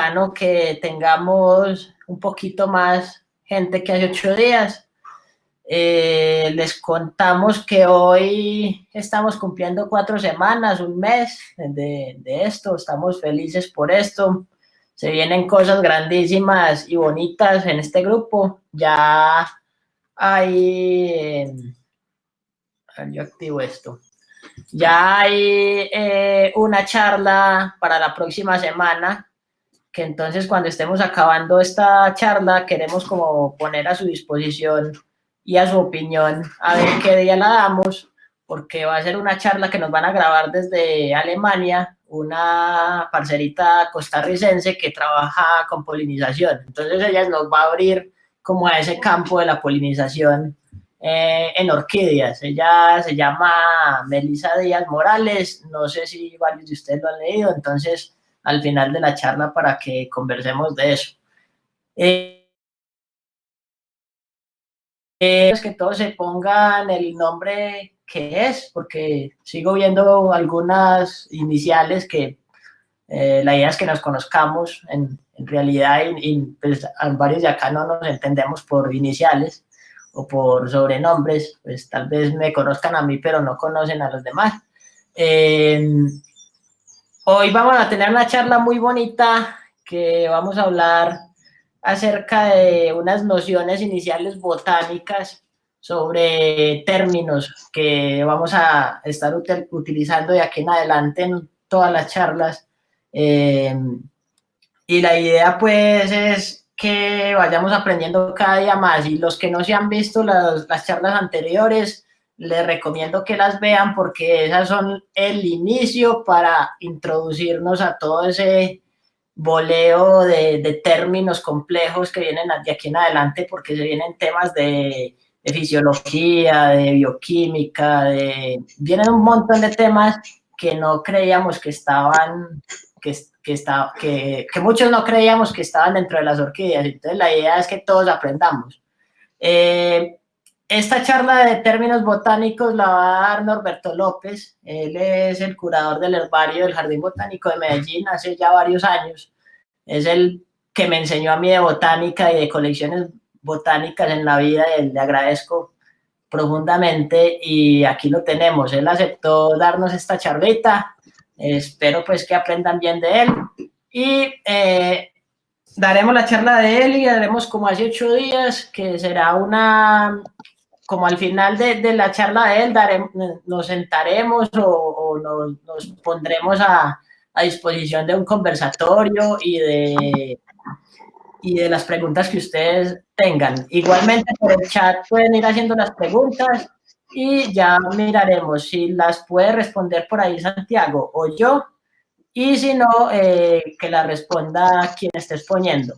bacano que tengamos un poquito más gente que hace 8 días. Les contamos que hoy estamos cumpliendo 4 semanas, un mes de esto, estamos felices por esto. Se vienen cosas grandísimas y bonitas en este grupo. Ya hay, yo activo esto. Ya hay una charla para la próxima semana, que entonces cuando estemos acabando esta charla queremos como poner a su disposición y a su opinión a ver qué día la damos, porque va a ser una charla que nos van a grabar desde Alemania, una parcerita costarricense que trabaja con polinización. Entonces ella nos va a abrir como a ese campo de la polinización en orquídeas. Ella se llama Melissa Díaz Morales, no sé si varios de ustedes lo han leído, entonces al final de la charla para que conversemos de eso. Es que todos se pongan el nombre que es, porque sigo viendo algunas iniciales que la idea es que nos conozcamos en realidad y pues, varios de acá no nos entendemos por iniciales o por sobrenombres, pues tal vez me conozcan a mí pero no conocen a los demás. Hoy vamos a tener una charla muy bonita que vamos a hablar acerca de unas nociones iniciales botánicas sobre términos que vamos a estar utilizando de aquí en adelante en todas las charlas. Y la idea pues es que vayamos aprendiendo cada día más, y los que no se han visto las charlas anteriores, les recomiendo que las vean porque esas son el inicio para introducirnos a todo ese boleo de términos complejos que vienen de aquí en adelante, porque se vienen temas de fisiología, de bioquímica, vienen un montón de temas que no creíamos que estaban, que muchos no creíamos que estaban dentro de las orquídeas. Entonces la idea es que todos aprendamos. Esta charla de términos botánicos la va a dar Norberto López. Él es el curador del herbario del Jardín Botánico de Medellín hace ya varios años. Es el que me enseñó a mí de botánica y de colecciones botánicas en la vida, y le agradezco profundamente, y aquí lo tenemos. Él aceptó darnos esta charlita. Espero pues que aprendan bien de él, y daremos la charla de él y daremos como hace 8 días, que será una, como al final de la charla de él, nos sentaremos o nos pondremos a disposición de un conversatorio y de las preguntas que ustedes tengan. Igualmente por el chat pueden ir haciendo las preguntas y ya miraremos si las puede responder por ahí Santiago o yo, y si no, que la responda quien esté exponiendo.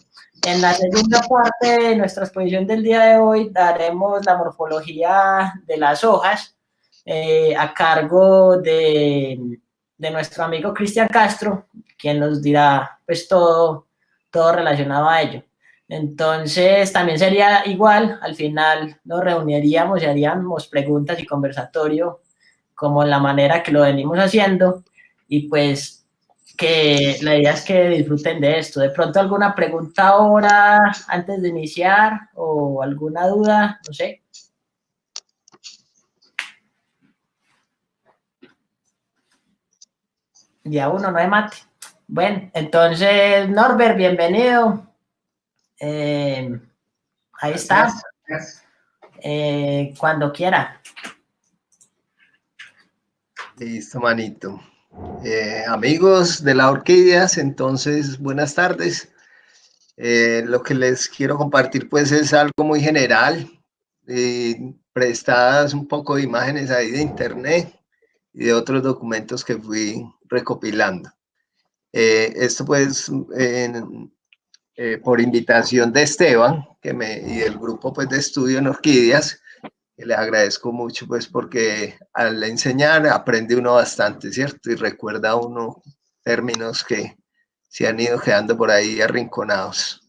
En la segunda parte de nuestra exposición del día de hoy daremos la morfología de las hojas a cargo de nuestro amigo Cristian Castro, quien nos dirá pues todo relacionado a ello. Entonces también sería igual, al final nos reuniríamos y haríamos preguntas y conversatorio como en la manera que lo venimos haciendo, y pues que la idea es que disfruten de esto. De pronto alguna pregunta ahora antes de iniciar o alguna duda, no sé. Ya uno no hay mate. Bueno, entonces Norbert, bienvenido. Ahí está. Cuando quiera. Listo, manito. Amigos de la Orquídeas, entonces, buenas tardes. Lo que les quiero compartir, pues, es algo muy general, prestadas un poco de imágenes ahí de internet y de otros documentos que fui recopilando. Esto, pues, por invitación de Esteban y del grupo, pues, de estudio en orquídeas, que les agradezco mucho, pues, porque al enseñar aprende uno bastante, ¿cierto? Y recuerda uno términos que se han ido quedando por ahí arrinconados.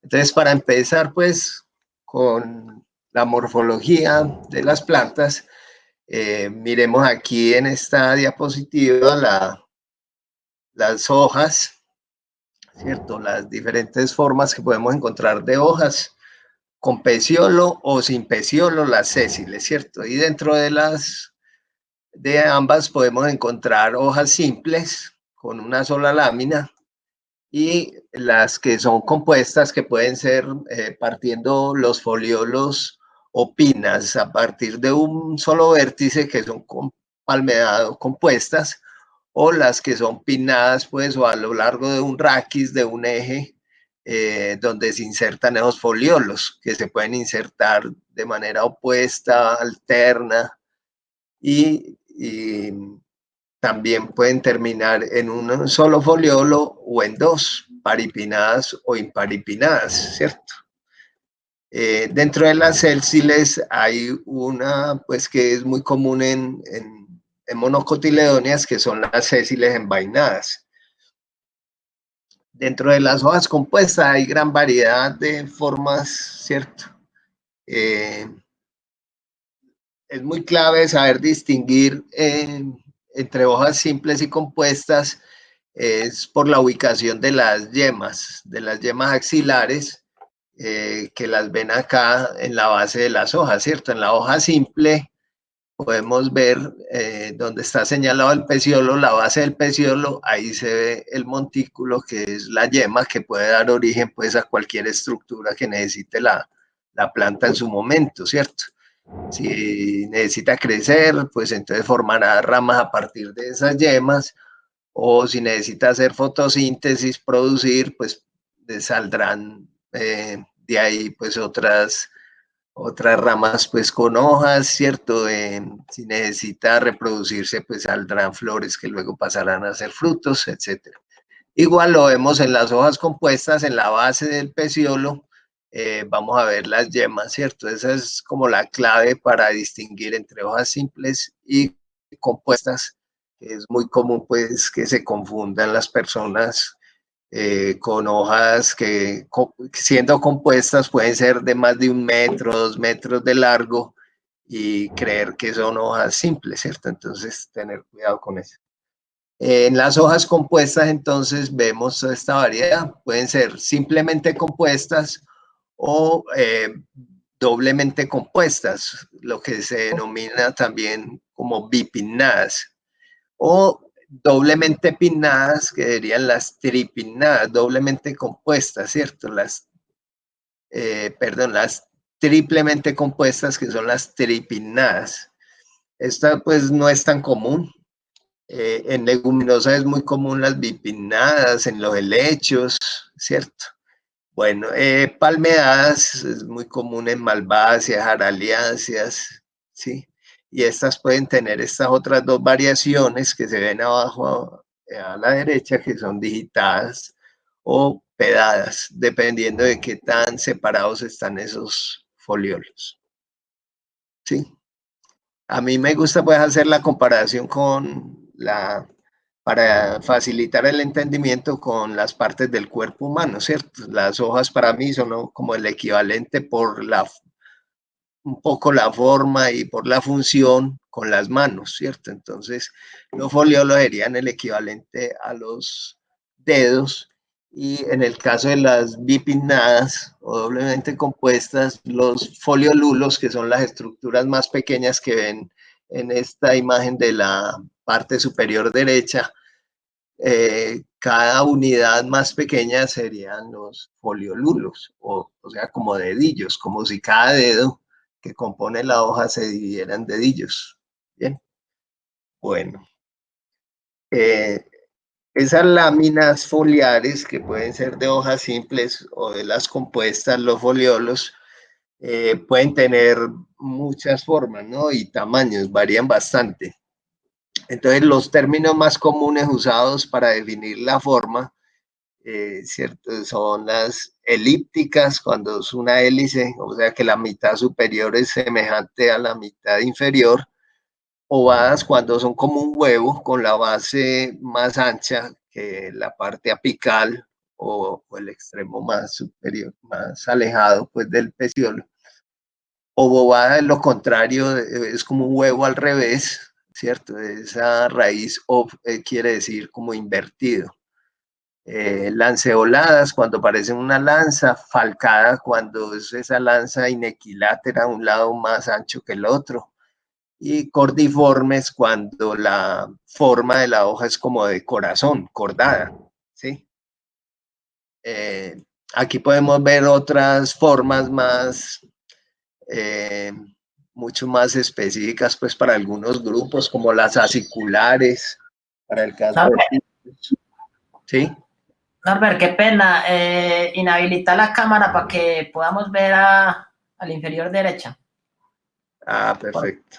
Entonces, para empezar, pues, con la morfología de las plantas, miremos aquí en esta diapositiva las hojas ¿cierto? Las diferentes formas que podemos encontrar de hojas, con peciolo o sin peciolo, las sésiles, ¿cierto? Y dentro de ambas podemos encontrar hojas simples con una sola lámina y las que son compuestas, que pueden ser partiendo los foliolos o pinas a partir de un solo vértice, que son palmeados compuestas, o las que son pinadas pues o a lo largo de un raquis, de un eje, donde se insertan esos foliolos, que se pueden insertar de manera opuesta, alterna, y también pueden terminar en un solo foliolo o en dos, paripinadas o imparipinadas, ¿cierto? Dentro de las célsiles hay una, pues que es muy común en monocotiledóneas, que son las sésiles envainadas. Dentro de las hojas compuestas hay gran variedad de formas, ¿cierto? Eh, es muy clave saber distinguir entre hojas simples y compuestas, es por la ubicación de las yemas axilares, que las ven acá en la base de las hojas, ¿cierto? En la hoja simple podemos ver donde está señalado el peciolo, la base del peciolo, ahí se ve el montículo, que es la yema, que puede dar origen pues a cualquier estructura que necesite la planta en su momento, ¿cierto? Si necesita crecer, pues entonces formará ramas a partir de esas yemas, o si necesita hacer fotosíntesis, producir, pues saldrán de ahí pues otras ramas pues con hojas, ¿cierto? Si necesita reproducirse, pues saldrán flores que luego pasarán a ser frutos, etcétera. Igual lo vemos en las hojas compuestas, en la base del peciolo, vamos a ver las yemas, ¿cierto? Esa es como la clave para distinguir entre hojas simples y compuestas. Es muy común pues que se confundan las personas con hojas que siendo compuestas pueden ser de más de 1 metro, 2 metros de largo, y creer que son hojas simples, ¿cierto? Entonces tener cuidado con eso. En las hojas compuestas, entonces, vemos esta variedad. Pueden ser simplemente compuestas o doblemente compuestas, lo que se denomina también como bipinnadas, o doblemente pinnadas, que serían las tripinnadas, doblemente compuestas, ¿cierto? Las triplemente compuestas, que son las tripinnadas. Esta pues no es tan común. En leguminosas es muy común las bipinnadas, en los helechos, ¿cierto? Bueno, palmeadas es muy común en malváceas, jaraliáceas, ¿sí? Y estas pueden tener estas otras dos variaciones que se ven abajo a la derecha, que son digitadas o pedadas, dependiendo de qué tan separados están esos foliolos, ¿sí? A mí me gusta pues hacer la comparación para facilitar el entendimiento con las partes del cuerpo humano, ¿cierto? Las hojas para mí son, ¿no?, como el equivalente un poco la forma y por la función con las manos, ¿cierto? Entonces, los foliolos serían el equivalente a los dedos, y en el caso de las bipinnadas o doblemente compuestas, los foliolulos, que son las estructuras más pequeñas que ven en esta imagen de la parte superior derecha, cada unidad más pequeña serían los foliolulos, o sea, como dedillos, como si cada dedo que compone la hoja se dividiera en dedillos. Bien, bueno. Eh, Esas láminas foliares, que pueden ser de hojas simples o de las compuestas, los foliolos, pueden tener muchas formas, ¿no? Y tamaños, varían bastante. Entonces, los términos más comunes usados para definir la forma, ¿cierto? Son las elípticas, cuando es una hélice, o sea que la mitad superior es semejante a la mitad inferior; ovadas, cuando son como un huevo, con la base más ancha que la parte apical, o el extremo más superior, más alejado pues del peciolo; obovada es lo contrario, es como un huevo al revés, ¿cierto? Esa raíz quiere decir como invertido. lanceoladas cuando parecen una lanza, falcada cuando es esa lanza inequilátera, un lado más ancho que el otro, y cordiformes cuando la forma de la hoja es como de corazón, cordada, ¿sí? Eh, Aquí podemos ver otras formas más, eh, mucho más específicas, pues para algunos grupos, como las aciculares, para el caso de picos, ¿sí? Norbert, qué pena. Inhabilita la cámara para que podamos ver al inferior derecha. Ah, perfecto.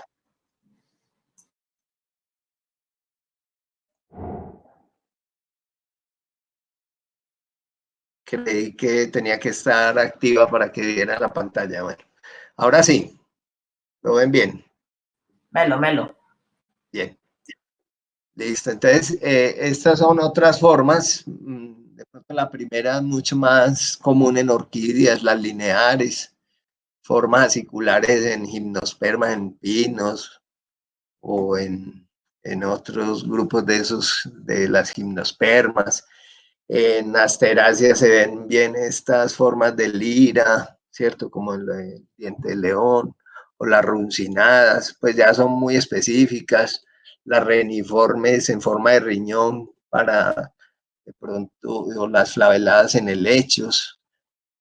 Creí que tenía que estar activa para que viera la pantalla. Bueno, ahora sí, lo ven bien. Melo, melo. Bien. Listo. Entonces, estas son otras formas. De pronto la primera, mucho más común en orquídeas, las lineares, formas aciculares en gimnospermas, en pinos o en otros grupos de esos, de las gimnospermas. En Asteraceae se ven bien estas formas de lira, ¿cierto? Como el diente de león o las runcinadas, pues ya son muy específicas. Las reniformes en forma de riñón para de pronto, o las flaveladas en helechos,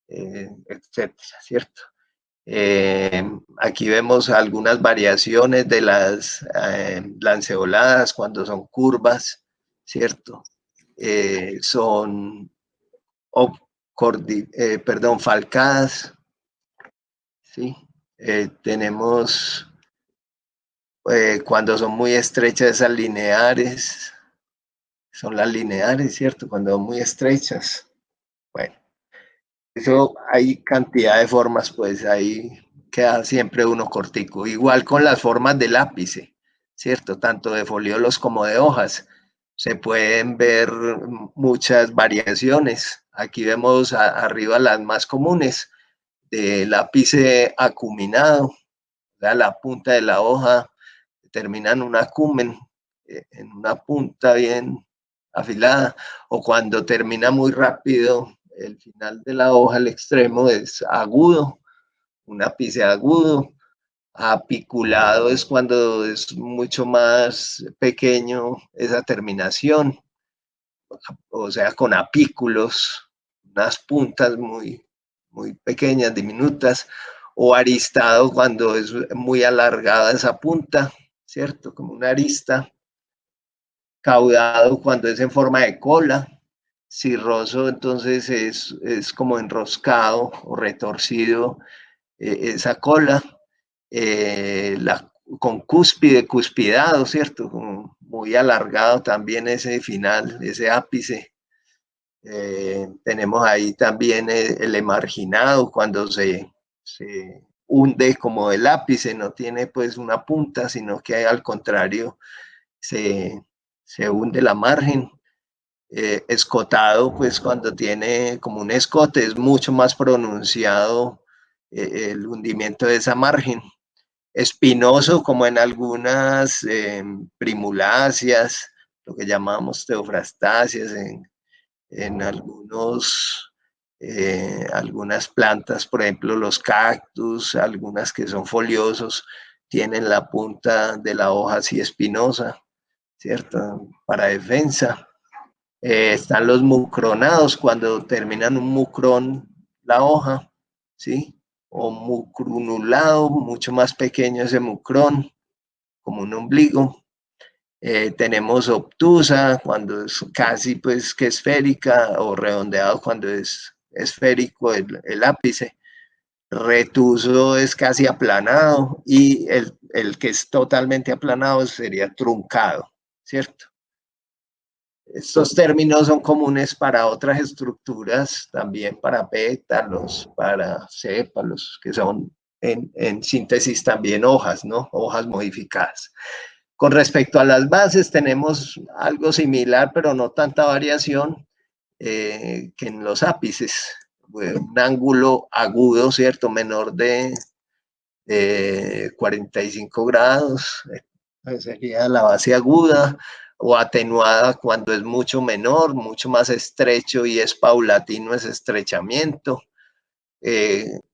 etcétera, ¿cierto? Aquí vemos algunas variaciones de las lanceoladas cuando son curvas, ¿cierto? Son perdón, falcadas, ¿sí? Tenemos cuando son muy estrechas esas lineares, son las lineares, ¿cierto? Cuando son muy estrechas. Bueno, eso hay cantidad de formas, pues ahí queda siempre uno cortico. Igual con las formas del ápice, ¿cierto? Tanto de foliolos como de hojas. Se pueden ver muchas variaciones. Aquí vemos arriba las más comunes, del ápice acuminado, o sea, la punta de la hoja termina en un acumen, en una punta bien afilada, o cuando termina muy rápido, el final de la hoja, el extremo es agudo, un ápice agudo. Apiculado es cuando es mucho más pequeño esa terminación, o sea, con apículos, unas puntas muy pequeñas, diminutas, o aristado cuando es muy alargada esa punta, ¿cierto? Como una arista. Caudado cuando es en forma de cola. Cirroso entonces es como enroscado o retorcido esa cola. Con cúspide, cuspidado, ¿cierto? Como muy alargado también ese final, ese ápice. Tenemos ahí también el emarginado cuando se hunde como el ápice, no tiene pues una punta, sino que al contrario se, se hunde la margen. Escotado, pues cuando tiene como un escote es mucho más pronunciado el hundimiento de esa margen. Espinoso, como en algunas primuláceas, lo que llamamos teofrastáceas, en algunas plantas, por ejemplo los cactus, algunas que son foliosos, tienen la punta de la hoja así espinosa, ¿cierto? Para defensa. Están los mucronados, cuando terminan un mucrón la hoja, ¿sí? O mucronulado, mucho más pequeño ese mucrón, como un ombligo. Tenemos obtusa, cuando es casi pues que esférica, o redondeado cuando es esférico el ápice. Retuso es casi aplanado, y el que es totalmente aplanado sería truncado, ¿cierto? Estos términos son comunes para otras estructuras, también para pétalos, para sépalos, que son en síntesis también hojas, ¿no? Hojas modificadas. Con respecto a las bases, tenemos algo similar, pero no tanta variación que en los ápices. Un ángulo agudo, ¿cierto? Menor de 45 grados, sería la base aguda. o atenuada cuando es mucho menor, mucho más estrecho y es paulatino ese estrechamiento.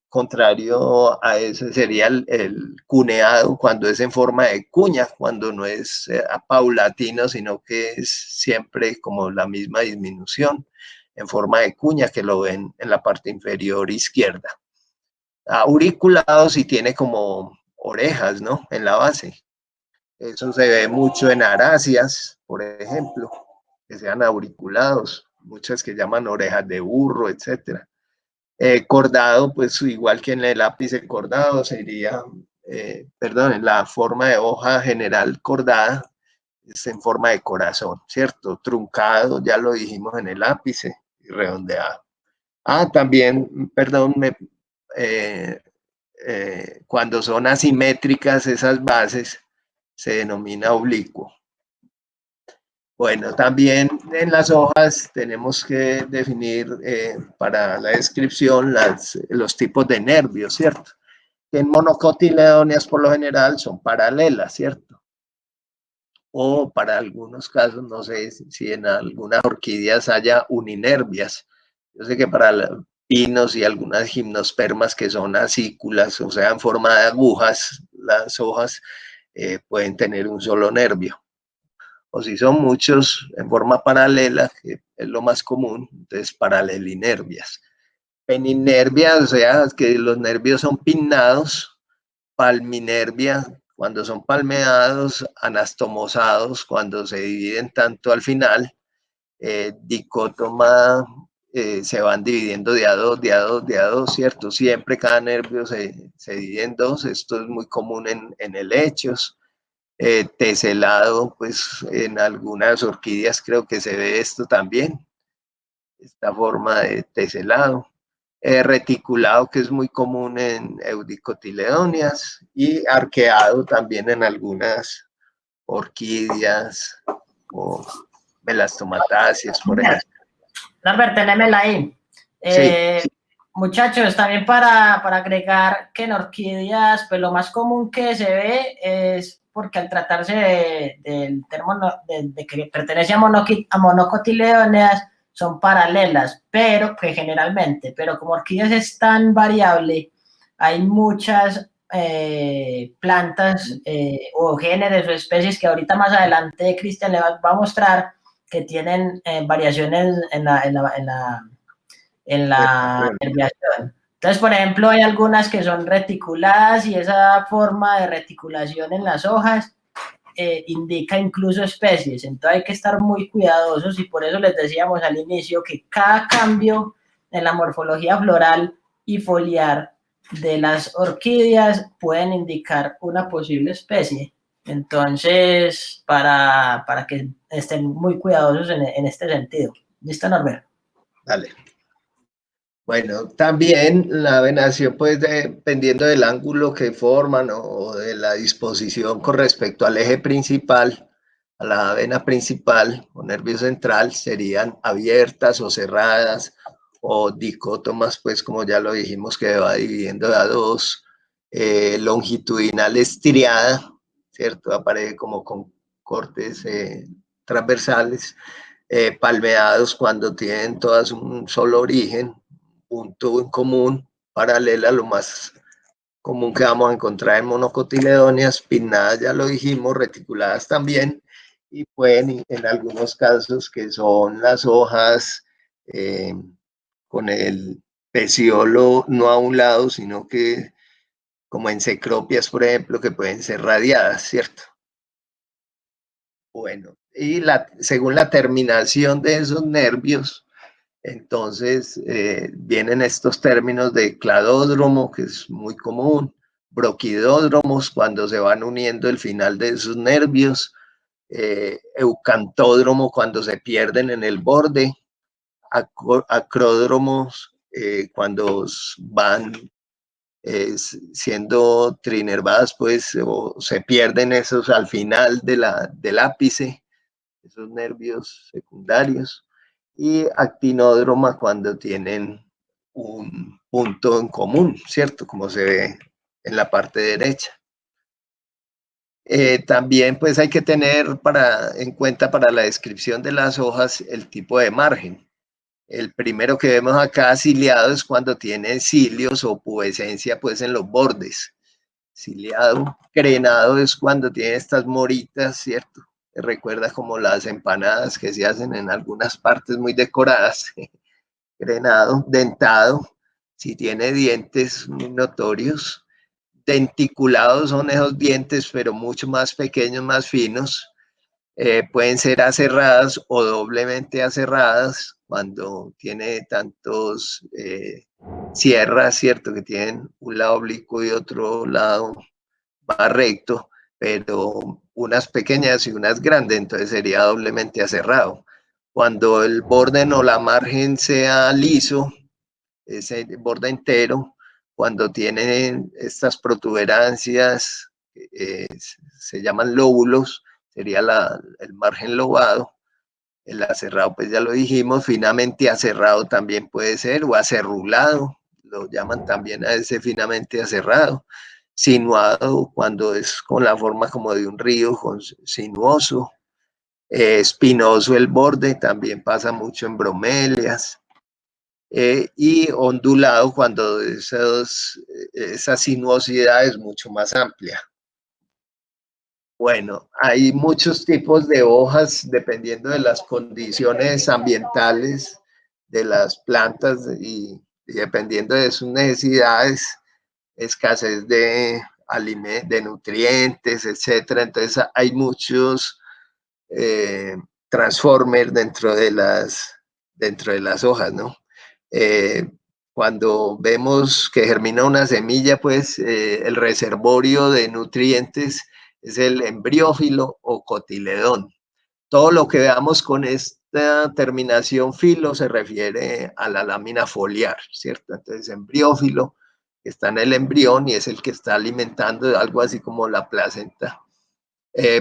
Contrario a ese sería el cuneado cuando es en forma de cuña, cuando no es paulatino, sino que es siempre como la misma disminución en forma de cuña, que lo ven en la parte inferior izquierda. Auriculado sí tiene como orejas, ¿no? En la base. Eso se ve mucho en aráceas, por ejemplo, que sean auriculados, muchas que llaman orejas de burro, etcétera. Cordado, pues igual que en el ápice cordado, sería, perdón, en la forma de hoja general cordada, es en forma de corazón, ¿cierto? Truncado, ya lo dijimos en el ápice, y redondeado. También, perdón, eh, cuando son asimétricas esas bases, se denomina oblicuo. Bueno, también en las hojas tenemos que definir para la descripción los tipos de nervios, ¿cierto? Que en monocotiledoneas por lo general son paralelas, ¿cierto? O para algunos casos, no sé si en algunas orquídeas haya uninervias. Yo sé que para pinos y algunas gimnospermas que son acículas, o sea, en forma de agujas, las hojas pueden tener un solo nervio. O si son muchos en forma paralela, que es lo más común, entonces paralelinervias. Peninervias, o sea, que los nervios son pinnados. Palminervia, cuando son palmeados, anastomosados, cuando se dividen tanto al final, dicótoma, se van dividiendo de a dos, de a dos, de a dos, ¿cierto? Siempre cada nervio se divide en dos, esto es muy común en helechos. Teselado, pues en algunas orquídeas creo que se ve esto también, esta forma de teselado. Reticulado, que es muy común en eudicotiledonias, y arqueado también en algunas orquídeas o melastomatáceas, por ejemplo. Norbert, tenémela ahí. Sí. Muchachos, también para agregar que en orquídeas, pues lo más común que se ve es porque al tratarse del termo de que pertenece a monocotiledoneas, son paralelas, pero que generalmente, pero como orquídeas es tan variable, hay muchas plantas o géneros o especies que ahorita más adelante Cristian le va a mostrar que tienen variaciones en la nerviación. Entonces, por ejemplo, hay algunas que son reticuladas y esa forma de reticulación en las hojas indica incluso especies. Entonces hay que estar muy cuidadosos y por eso les decíamos al inicio que cada cambio en la morfología floral y foliar de las orquídeas pueden indicar una posible especie. Entonces, para que estén muy cuidadosos en este sentido. ¿Listo, Norbert? Dale. Bueno, también la venación, pues dependiendo del ángulo que forman o de la disposición con respecto al eje principal, a la vena principal o nervio central, serían abiertas o cerradas o dicótomas, pues como ya lo dijimos que va dividiendo de a dos, longitudinal estriada, ¿cierto? Aparece como con cortes transversales, palmeados cuando tienen todas un solo origen, punto en común, paralela, lo más común que vamos a encontrar en monocotiledóneas, pinnadas, ya lo dijimos, reticuladas también, y pueden en algunos casos que son las hojas con el peciolo no a un lado, sino que como en cecropias, por ejemplo, que pueden ser radiadas, ¿cierto? Bueno, y según la terminación de esos nervios, entonces vienen estos términos de cladódromo, que es muy común, broquidódromos, cuando se van uniendo el final de esos nervios, eucantódromo, cuando se pierden en el borde, acródromos, cuando van siendo trinervadas, pues, o se pierden esos al final del ápice, esos nervios secundarios, y actinódroma cuando tienen un punto en común, ¿cierto? Como se ve en la parte derecha. También pues hay que tener en cuenta para la descripción de las hojas el tipo de margen. El primero que vemos acá, ciliado, es cuando tiene cilios o pubescencia pues en los bordes. Ciliado, crenado es cuando tiene estas moritas, ¿cierto? Recuerda como las empanadas que se hacen en algunas partes muy decoradas. Crenado, dentado, si tiene dientes muy notorios. Denticulados son esos dientes, pero mucho más pequeños, más finos. Pueden ser aserradas o doblemente aserradas cuando tiene tantos sierras, ¿cierto? Que tienen un lado oblicuo y otro lado más recto, pero unas pequeñas y unas grandes, entonces sería doblemente aserrado. Cuando el borde o la margen sea liso, ese borde entero, cuando tiene estas protuberancias, se llaman lóbulos, sería el margen lobado. El aserrado, pues ya lo dijimos, finamente aserrado también puede ser, o acerrulado, lo llaman también a ese finamente aserrado. Sinuado, cuando es con la forma como de un río, con sinuoso. Espinoso el borde, también pasa mucho en bromelias. Y ondulado cuando esa sinuosidad es mucho más amplia. Bueno, hay muchos tipos de hojas dependiendo de las condiciones ambientales de las plantas y dependiendo de sus necesidades, escasez de nutrientes, etcétera. Entonces hay muchos transformers dentro de las hojas, ¿no? Eh, Cuando vemos que germina una semilla, pues el reservorio de nutrientes es el embriófilo o cotiledón. Todo lo que veamos con esta terminación filo se refiere a la lámina foliar, ¿cierto? Entonces, embriófilo está en el embrión y es el que está alimentando algo así como la placenta.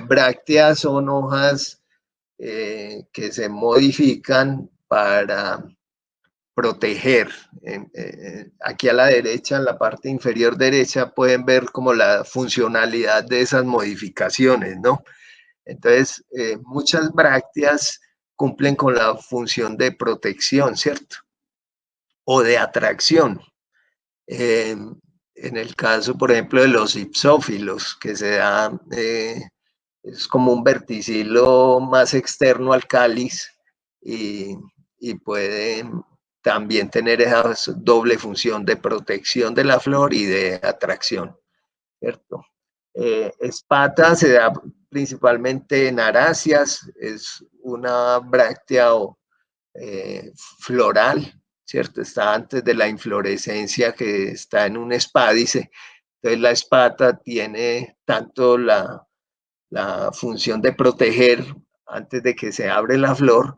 Brácteas son hojas que se modifican para proteger. Aquí a la derecha, en la parte inferior derecha, pueden ver como la funcionalidad de esas modificaciones, ¿no? Entonces, muchas brácteas cumplen con la función de protección, ¿cierto? O de atracción. Eh, en el caso, por ejemplo, de los ipsófilos, que se da, es como un verticilo más externo al cáliz y puede también tener esa doble función de protección de la flor y de atracción, ¿cierto? Espata se da principalmente en aráceas, es una bráctea floral, ¿cierto? Está antes de la inflorescencia que está en un espádice. Entonces la espata tiene tanto la función de proteger antes de que se abre la flor,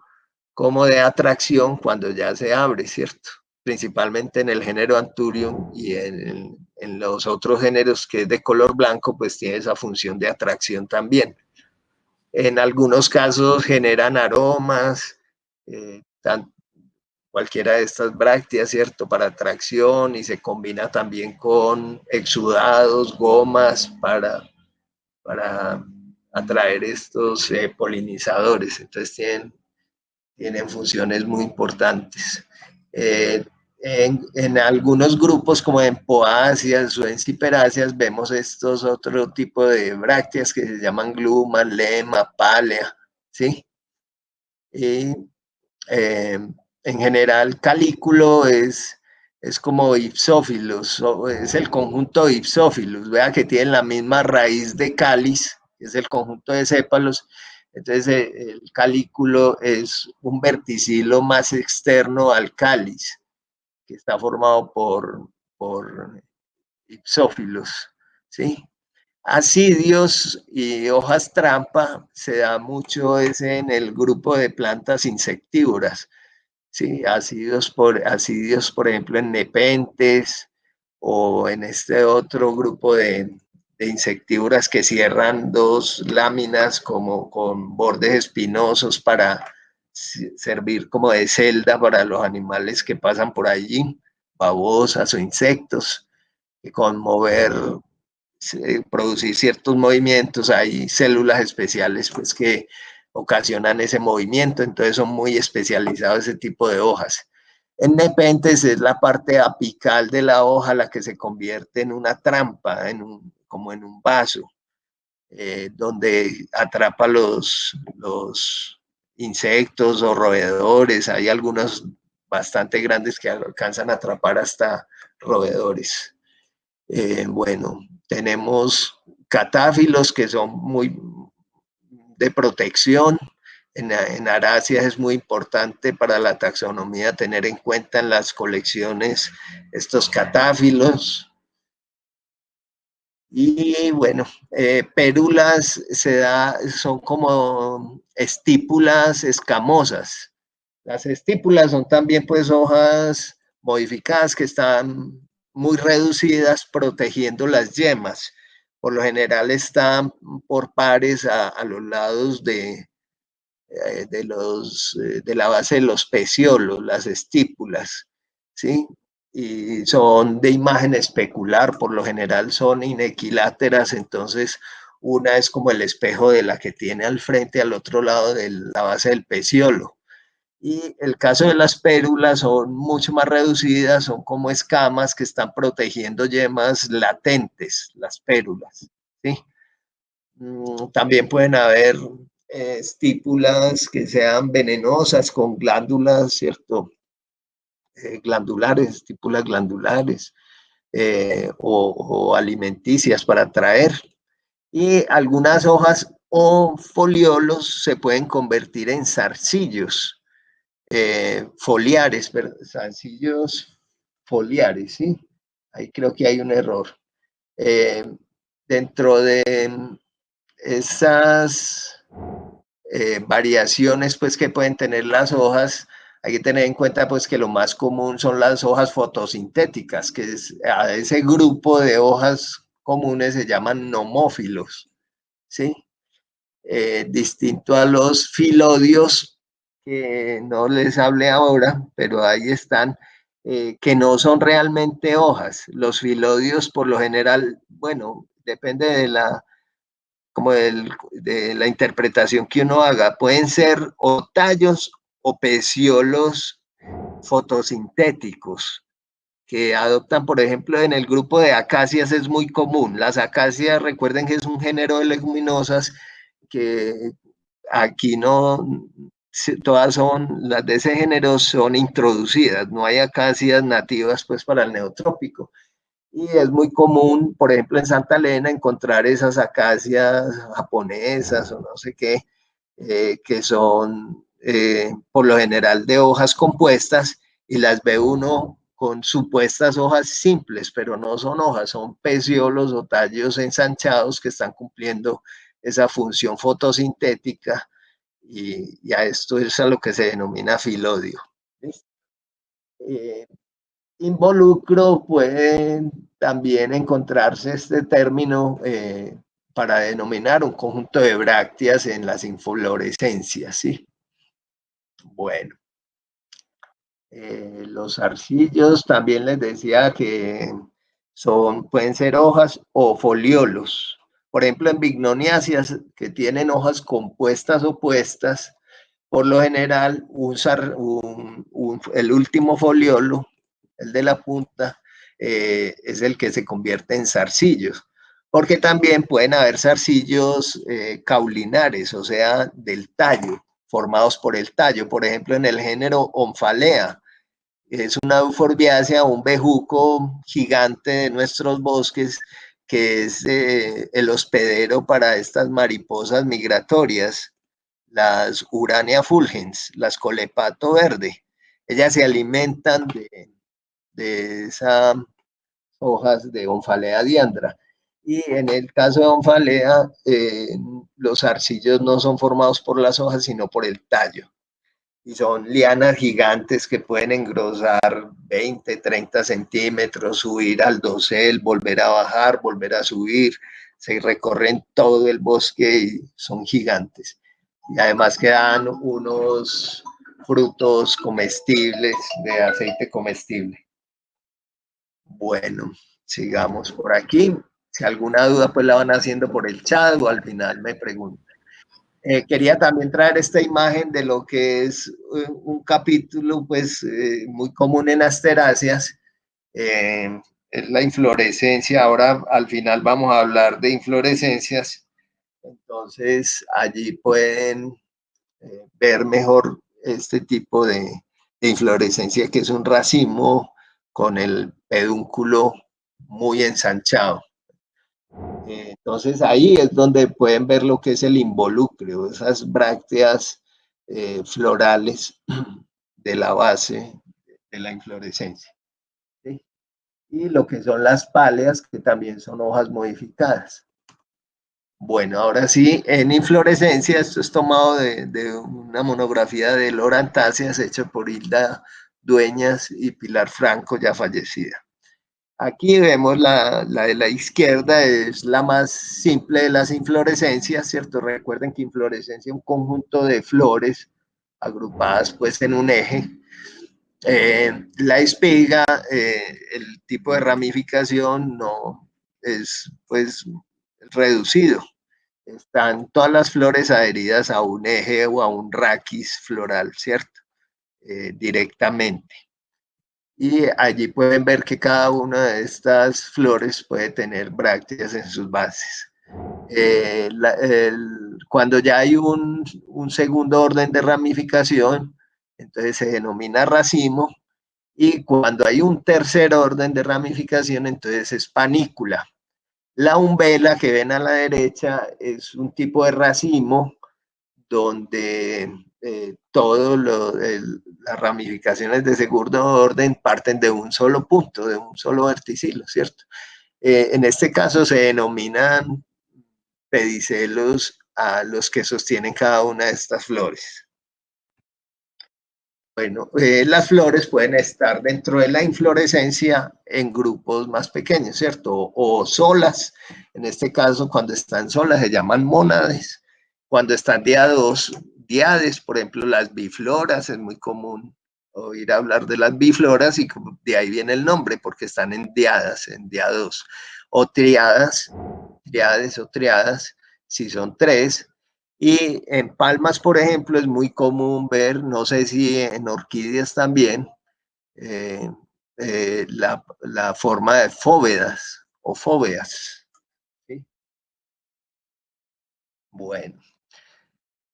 como de atracción cuando ya se abre, ¿cierto? Principalmente en el género Anthurium y en los otros géneros que es de color blanco, pues tiene esa función de atracción también. En algunos casos generan aromas, cualquiera de estas brácteas, ¿cierto? Para atracción y se combina también con exudados, gomas para atraer estos polinizadores. Entonces tienen funciones muy importantes. En algunos grupos, como en poáceas o en ciperáceas, vemos estos otro tipo de brácteas que se llaman gluma, lema, pálea, ¿sí? Y en general, calículo es como ipsófilos, es el conjunto de ipsófilos, vea que tienen la misma raíz de cáliz, es el conjunto de sépalos. Entonces, el calículo es un verticilo más externo al cáliz, que está formado por ipsófilos, ¿sí? Asidios y hojas trampa se da mucho ese en el grupo de plantas insectívoras, ¿sí? Asidios, por ejemplo, en nepentes o en este otro grupo de insectívoras que cierran dos láminas como con bordes espinosos para servir como de celda para los animales que pasan por allí, babosas o insectos, y con mover producir ciertos movimientos, hay células especiales pues que ocasionan ese movimiento, entonces son muy especializados ese tipo de hojas. En nepentes es la parte apical de la hoja la que se convierte en una trampa, como en un vaso, donde atrapa los insectos o roedores. Hay algunos bastante grandes que alcanzan a atrapar hasta roedores. Bueno, tenemos catáfilos que son muy de protección. En Aracia es muy importante para la taxonomía tener en cuenta en las colecciones estos catáfilos. Y bueno, pérulas son como estípulas escamosas. Las estípulas son también pues hojas modificadas que están muy reducidas protegiendo las yemas. Por lo general están por pares a los lados de la base de los peciolos, las estípulas, ¿sí? Y son de imagen especular, por lo general son inequiláteras, entonces una es como el espejo de la que tiene al frente, al otro lado de la base del peciolo. Y el caso de las pérulas son mucho más reducidas, son como escamas que están protegiendo yemas latentes, las pérulas, ¿sí? También pueden haber estípulas que sean venenosas con glándulas, ¿cierto? Glandulares, estípulas glandulares o alimenticias para atraer. Y algunas hojas o foliolos se pueden convertir en zarcillos foliares, zarcillos foliares, ¿sí? Ahí creo que hay un error. Eh, Dentro de esas variaciones pues que pueden tener las hojas, hay que tener en cuenta pues que lo más común son las hojas fotosintéticas, que a ese grupo de hojas comunes se llaman nomófilos, ¿sí? Distinto a los filodios, que no les hablé ahora, pero ahí están, que no son realmente hojas. Los filodios por lo general, bueno, depende de de la interpretación que uno haga. Pueden ser o tallos o peciolos fotosintéticos que adoptan, por ejemplo, en el grupo de acacias es muy común. Las acacias, recuerden que es un género de leguminosas que aquí no, todas son, las de ese género son introducidas, no hay acacias nativas pues para el neotrópico. Y es muy común, por ejemplo, en Santa Elena encontrar esas acacias japonesas o no sé qué, que son por lo general de hojas compuestas y las ve uno con supuestas hojas simples, pero no son hojas, son peciolos o tallos ensanchados que están cumpliendo esa función fotosintética y a esto es a lo que se denomina filodio. Eh, Involucro puede también encontrarse este término para denominar un conjunto de brácteas en las inflorescencias, ¿sí? Bueno, los zarcillos también les decía que pueden ser hojas o foliolos. Por ejemplo, en bignoniáceas que tienen hojas compuestas opuestas, por lo general, el último foliolo, el de la punta, es el que se convierte en zarcillos, porque también pueden haber zarcillos caulinares, o sea, del tallo, formados por el tallo. Por ejemplo, en el género Omphalea, es una euforbiácea, un bejuco gigante de nuestros bosques, que es el hospedero para estas mariposas migratorias, las Urania fulgens, las colepato verde. Ellas se alimentan de esas hojas de Omphalea diandra. Y en el caso de Omphalea, los arcillos no son formados por las hojas, sino por el tallo. Y son lianas gigantes que pueden engrosar 20, 30 centímetros, subir al dosel, volver a bajar, volver a subir. Se recorren todo el bosque y son gigantes. Y además quedan unos frutos comestibles, de aceite comestible. Bueno, sigamos por aquí. Si alguna duda, pues la van haciendo por el chat o al final me preguntan. Quería también traer esta imagen de lo que es un capítulo pues muy común en asteráceas, es la inflorescencia. Ahora al final vamos a hablar de inflorescencias, entonces allí pueden ver mejor este tipo de inflorescencia, que es un racimo con el pedúnculo muy ensanchado. Entonces ahí es donde pueden ver lo que es el involucro, esas brácteas florales de la base de la inflorescencia, ¿sí? Y lo que son las páleas, que también son hojas modificadas. Bueno, ahora sí, en inflorescencia, esto es tomado de una monografía de Lorantáceas hecha por Hilda Dueñas y Pilar Franco, ya fallecida. Aquí vemos la de la izquierda, es la más simple de las inflorescencias, ¿cierto? Recuerden que inflorescencia es un conjunto de flores agrupadas pues en un eje. La espiga, el tipo de ramificación no es pues reducido. Están todas las flores adheridas a un eje o a un raquis floral, ¿cierto? Directamente. Y allí pueden ver que cada una de estas flores puede tener brácteas en sus bases. Cuando ya hay un segundo orden de ramificación, entonces se denomina racimo, y cuando hay un tercer orden de ramificación, entonces es panícula. La umbela que ven a la derecha es un tipo de racimo donde las ramificaciones de segundo orden parten de un solo punto, de un solo verticilo, ¿cierto? En este caso se denominan pedicelos a los que sostienen cada una de estas flores. Bueno, las flores pueden estar dentro de la inflorescencia en grupos más pequeños, ¿cierto? O solas. En este caso, cuando están solas se llaman mónades. Cuando están diados, diades, por ejemplo, las bifloras, es muy común oír hablar de las bifloras y de ahí viene el nombre, porque están en diadas, en diados. O triadas, triades o triadas, si son tres. Y en palmas, por ejemplo, es muy común ver, no sé si en orquídeas también, eh, la forma de fóvedas o fóveas, ¿sí? Bueno,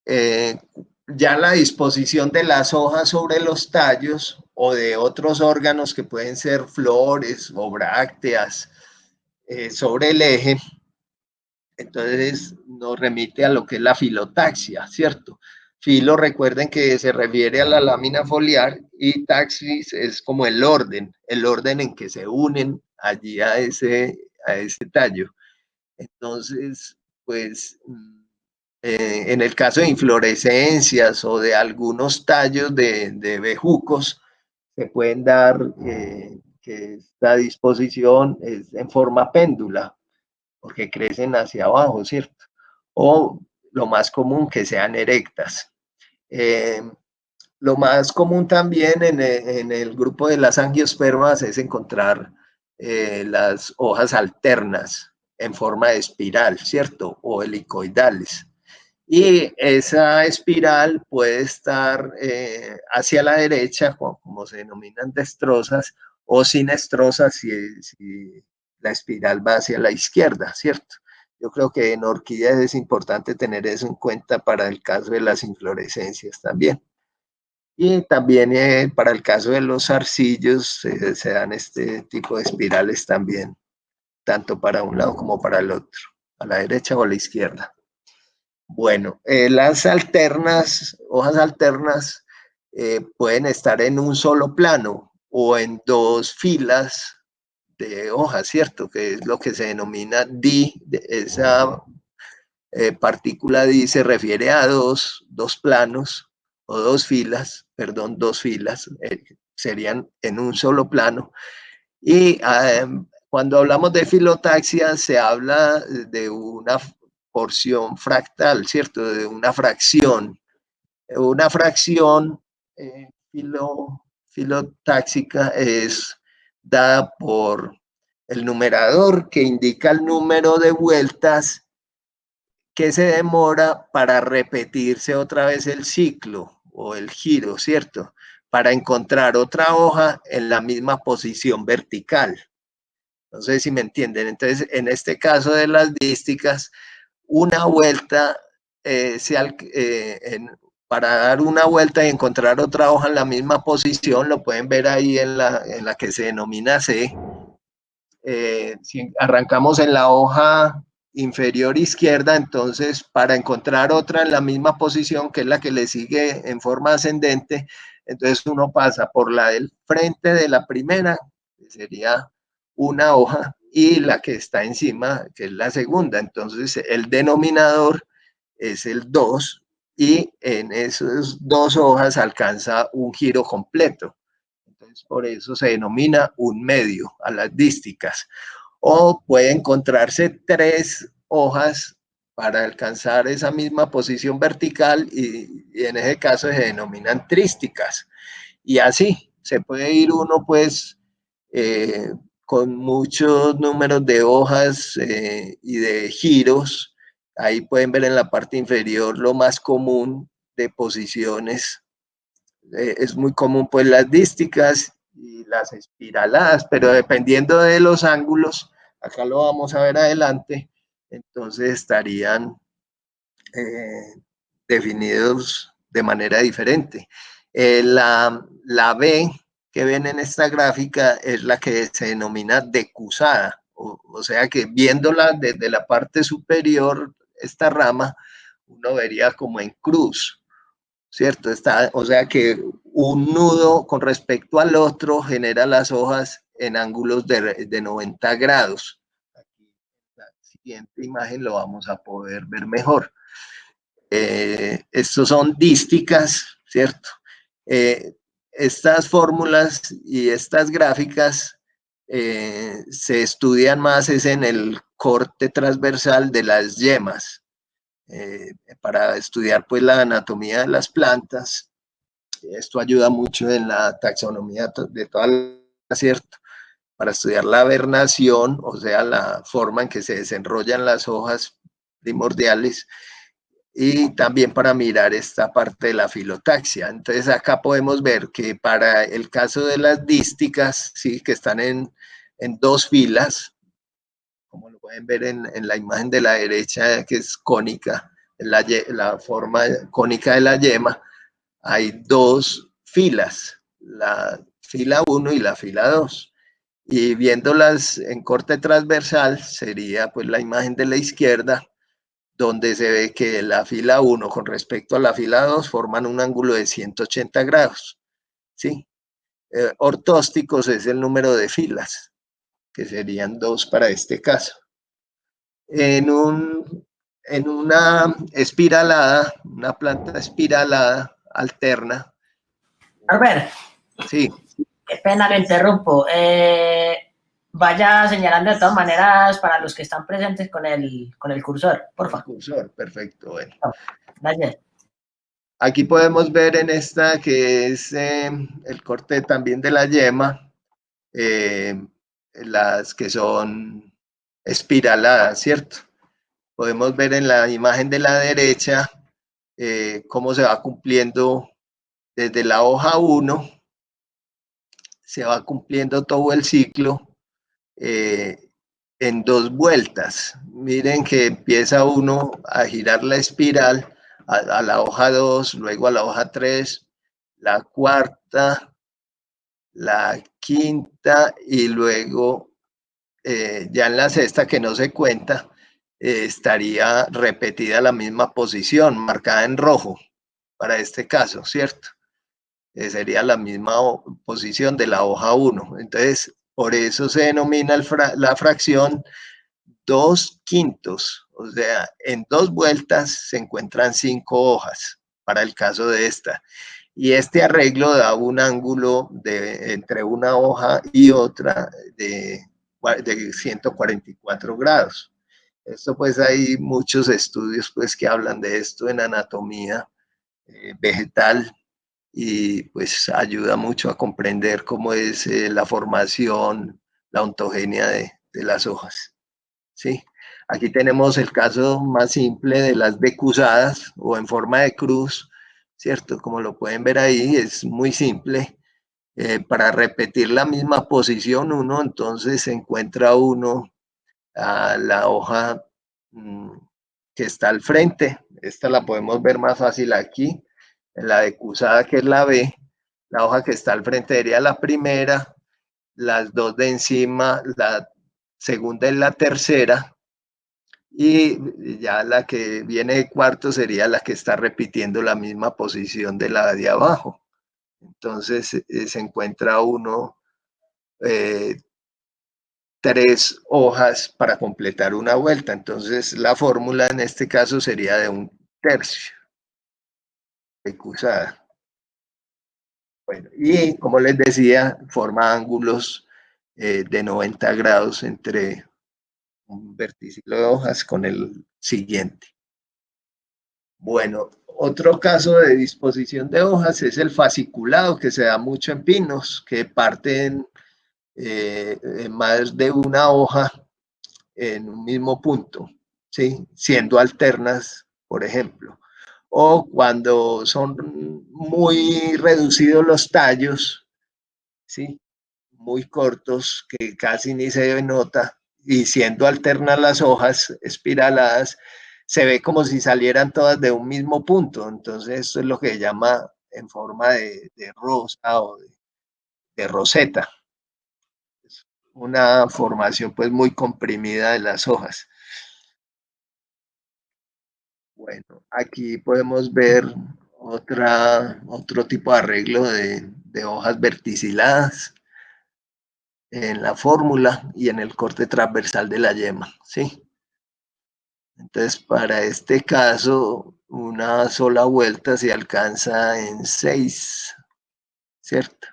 eh, ya la disposición de las hojas sobre los tallos o de otros órganos que pueden ser flores o brácteas sobre el eje, entonces nos remite a lo que es la filotaxia, ¿cierto? Filo, recuerden que se refiere a la lámina foliar, y taxis es como el orden en que se unen allí a ese tallo. Entonces, pues, en el caso de inflorescencias o de algunos tallos de bejucos, se pueden dar que esta disposición es en forma péndula, porque crecen hacia abajo, ¿cierto? O lo más común, que sean erectas. Eh, lo más común también en el grupo de las angiospermas es encontrar las hojas alternas en forma de espiral, ¿cierto? O helicoidales. Y esa espiral puede estar hacia la derecha, como se denominan destrosas, o sinestrosas si la espiral va hacia la izquierda, ¿cierto? Yo creo que en orquídeas es importante tener eso en cuenta para el caso de las inflorescencias también. Y también para el caso de los zarcillos se dan este tipo de espirales también, tanto para un lado como para el otro, a la derecha o a la izquierda. Bueno, las alternas, hojas alternas, pueden estar en un solo plano o en dos filas de hojas, ¿cierto? Que es lo que se denomina di, esa partícula di se refiere a dos planos o dos filas, perdón, dos filas, serían en un solo plano. Y cuando hablamos de filotaxia se habla de una porción fractal, ¿cierto? De una fracción. Una fracción filotáxica es dada por el numerador que indica el número de vueltas que se demora para repetirse otra vez el ciclo o el giro, ¿cierto? Para encontrar otra hoja en la misma posición vertical. No sé si me entienden. Entonces, en este caso de las dísticas, una vuelta, para dar una vuelta y encontrar otra hoja en la misma posición, lo pueden ver ahí en la que se denomina C. Si arrancamos en la hoja inferior izquierda, entonces para encontrar otra en la misma posición, que es la que le sigue en forma ascendente, entonces uno pasa por la del frente de la primera, que sería una hoja, y la que está encima, que es la segunda. Entonces el denominador es el 2 y en esas dos hojas alcanza un giro completo. Entonces por eso se denomina un medio a las dísticas. O puede encontrarse tres hojas para alcanzar esa misma posición vertical y en ese caso se denominan trísticas. Y así se puede ir uno pues con muchos números de hojas y de giros. Ahí pueden ver en la parte inferior lo más común de posiciones. Es muy común pues las dísticas y las espiraladas, pero dependiendo de los ángulos, acá lo vamos a ver adelante, entonces estarían definidos de manera diferente. La B que ven en esta gráfica es la que se denomina decusada, o sea que viéndola desde la parte superior, esta rama, uno vería como en cruz, ¿cierto? O sea que un nudo con respecto al otro genera las hojas en ángulos de 90 grados. Aquí en la siguiente imagen lo vamos a poder ver mejor. Estos son dísticas, ¿cierto? Eh, estas fórmulas y estas gráficas se estudian más es en el corte transversal de las yemas, para estudiar pues la anatomía de las plantas. Esto ayuda mucho en la taxonomía de toda la, ¿cierto? Para estudiar la vernación, o sea, la forma en que se desenrollan las hojas primordiales, y también para mirar esta parte de la filotaxia. Entonces acá podemos ver que para el caso de las dísticas, sí, que están en dos filas, como lo pueden ver en la imagen de la derecha, que es cónica, la forma cónica de la yema, hay dos filas, la fila 1 y la fila 2. Y viéndolas en corte transversal, sería pues la imagen de la izquierda, donde se ve que la fila 1 con respecto a la fila 2 forman un ángulo de 180 grados, ¿sí? Ortósticos es el número de filas, que serían dos para este caso. En, en una espiralada, una planta espiralada alterna. Albert, Sí. qué pena, lo interrumpo. Vaya señalando de todas maneras para los que están presentes con el cursor, por El favor. cursor, perfecto. Bueno. Gracias. Aquí podemos ver en esta que es el corte también de la yema, las que son espiraladas, ¿cierto? Podemos ver en la imagen de la derecha cómo se va cumpliendo desde la hoja 1, se va cumpliendo todo el ciclo en dos vueltas. Miren que empieza uno a girar la espiral a la hoja 2, luego a la hoja 3, la cuarta, la quinta y luego ya en la sexta, que no se cuenta, estaría repetida la misma posición, marcada en rojo para este caso, ¿cierto? Sería la misma posición de la hoja 1. Entonces, por eso se denomina la fracción 2/5. O sea, en dos vueltas se encuentran 5 hojas para el caso de esta. Y este arreglo da un ángulo entre una hoja y otra de 144 grados. Esto pues hay muchos estudios pues que hablan de esto en anatomía vegetal y pues ayuda mucho a comprender cómo es la formación, la ontogenia de las hojas, ¿sí? Aquí tenemos el caso más simple de las decusadas o en forma de cruz, ¿cierto? Como lo pueden ver ahí, es muy simple. Para repetir la misma posición uno, entonces encuentra uno a la hoja que está al frente. Esta la podemos ver más fácil aquí, en la decusada que es la B. La hoja que está al frente sería la primera, las dos de encima, la segunda y la tercera, y ya la que viene de cuarto sería la que está repitiendo la misma posición de la de abajo. Entonces se encuentra uno tres hojas para completar una vuelta. Entonces la fórmula en este caso sería de 1/3 decusada. Bueno, y como les decía, forma ángulos de 90 grados entre un verticilo de hojas con el siguiente. Bueno, otro caso de disposición de hojas es el fasciculado, que se da mucho en pinos, que parten más de una hoja en un mismo punto, ¿sí? Siendo alternas, por ejemplo. O cuando son muy reducidos los tallos, ¿sí? Muy cortos, que casi ni se nota, y siendo alternas las hojas espiraladas, se ve como si salieran todas de un mismo punto. Entonces, esto es lo que se llama en forma de rosa o de roseta. Es una formación pues muy comprimida de las hojas. Bueno, aquí podemos ver otro tipo de arreglo de hojas verticiladas en la fórmula y en el corte transversal de la yema, ¿sí? Entonces, para este caso, una sola vuelta se alcanza en 6, ¿cierto?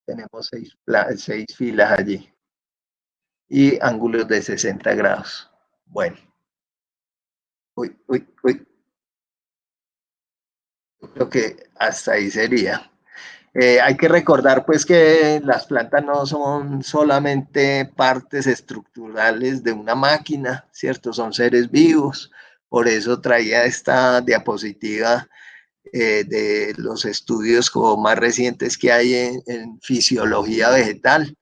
Tenemos seis filas allí y ángulos de 60 grados. Bueno, creo que hasta ahí sería. Hay que recordar pues que las plantas no son solamente partes estructurales de una máquina, ¿cierto? Son seres vivos. Por eso traía esta diapositiva de los estudios como más recientes que hay en fisiología vegetal,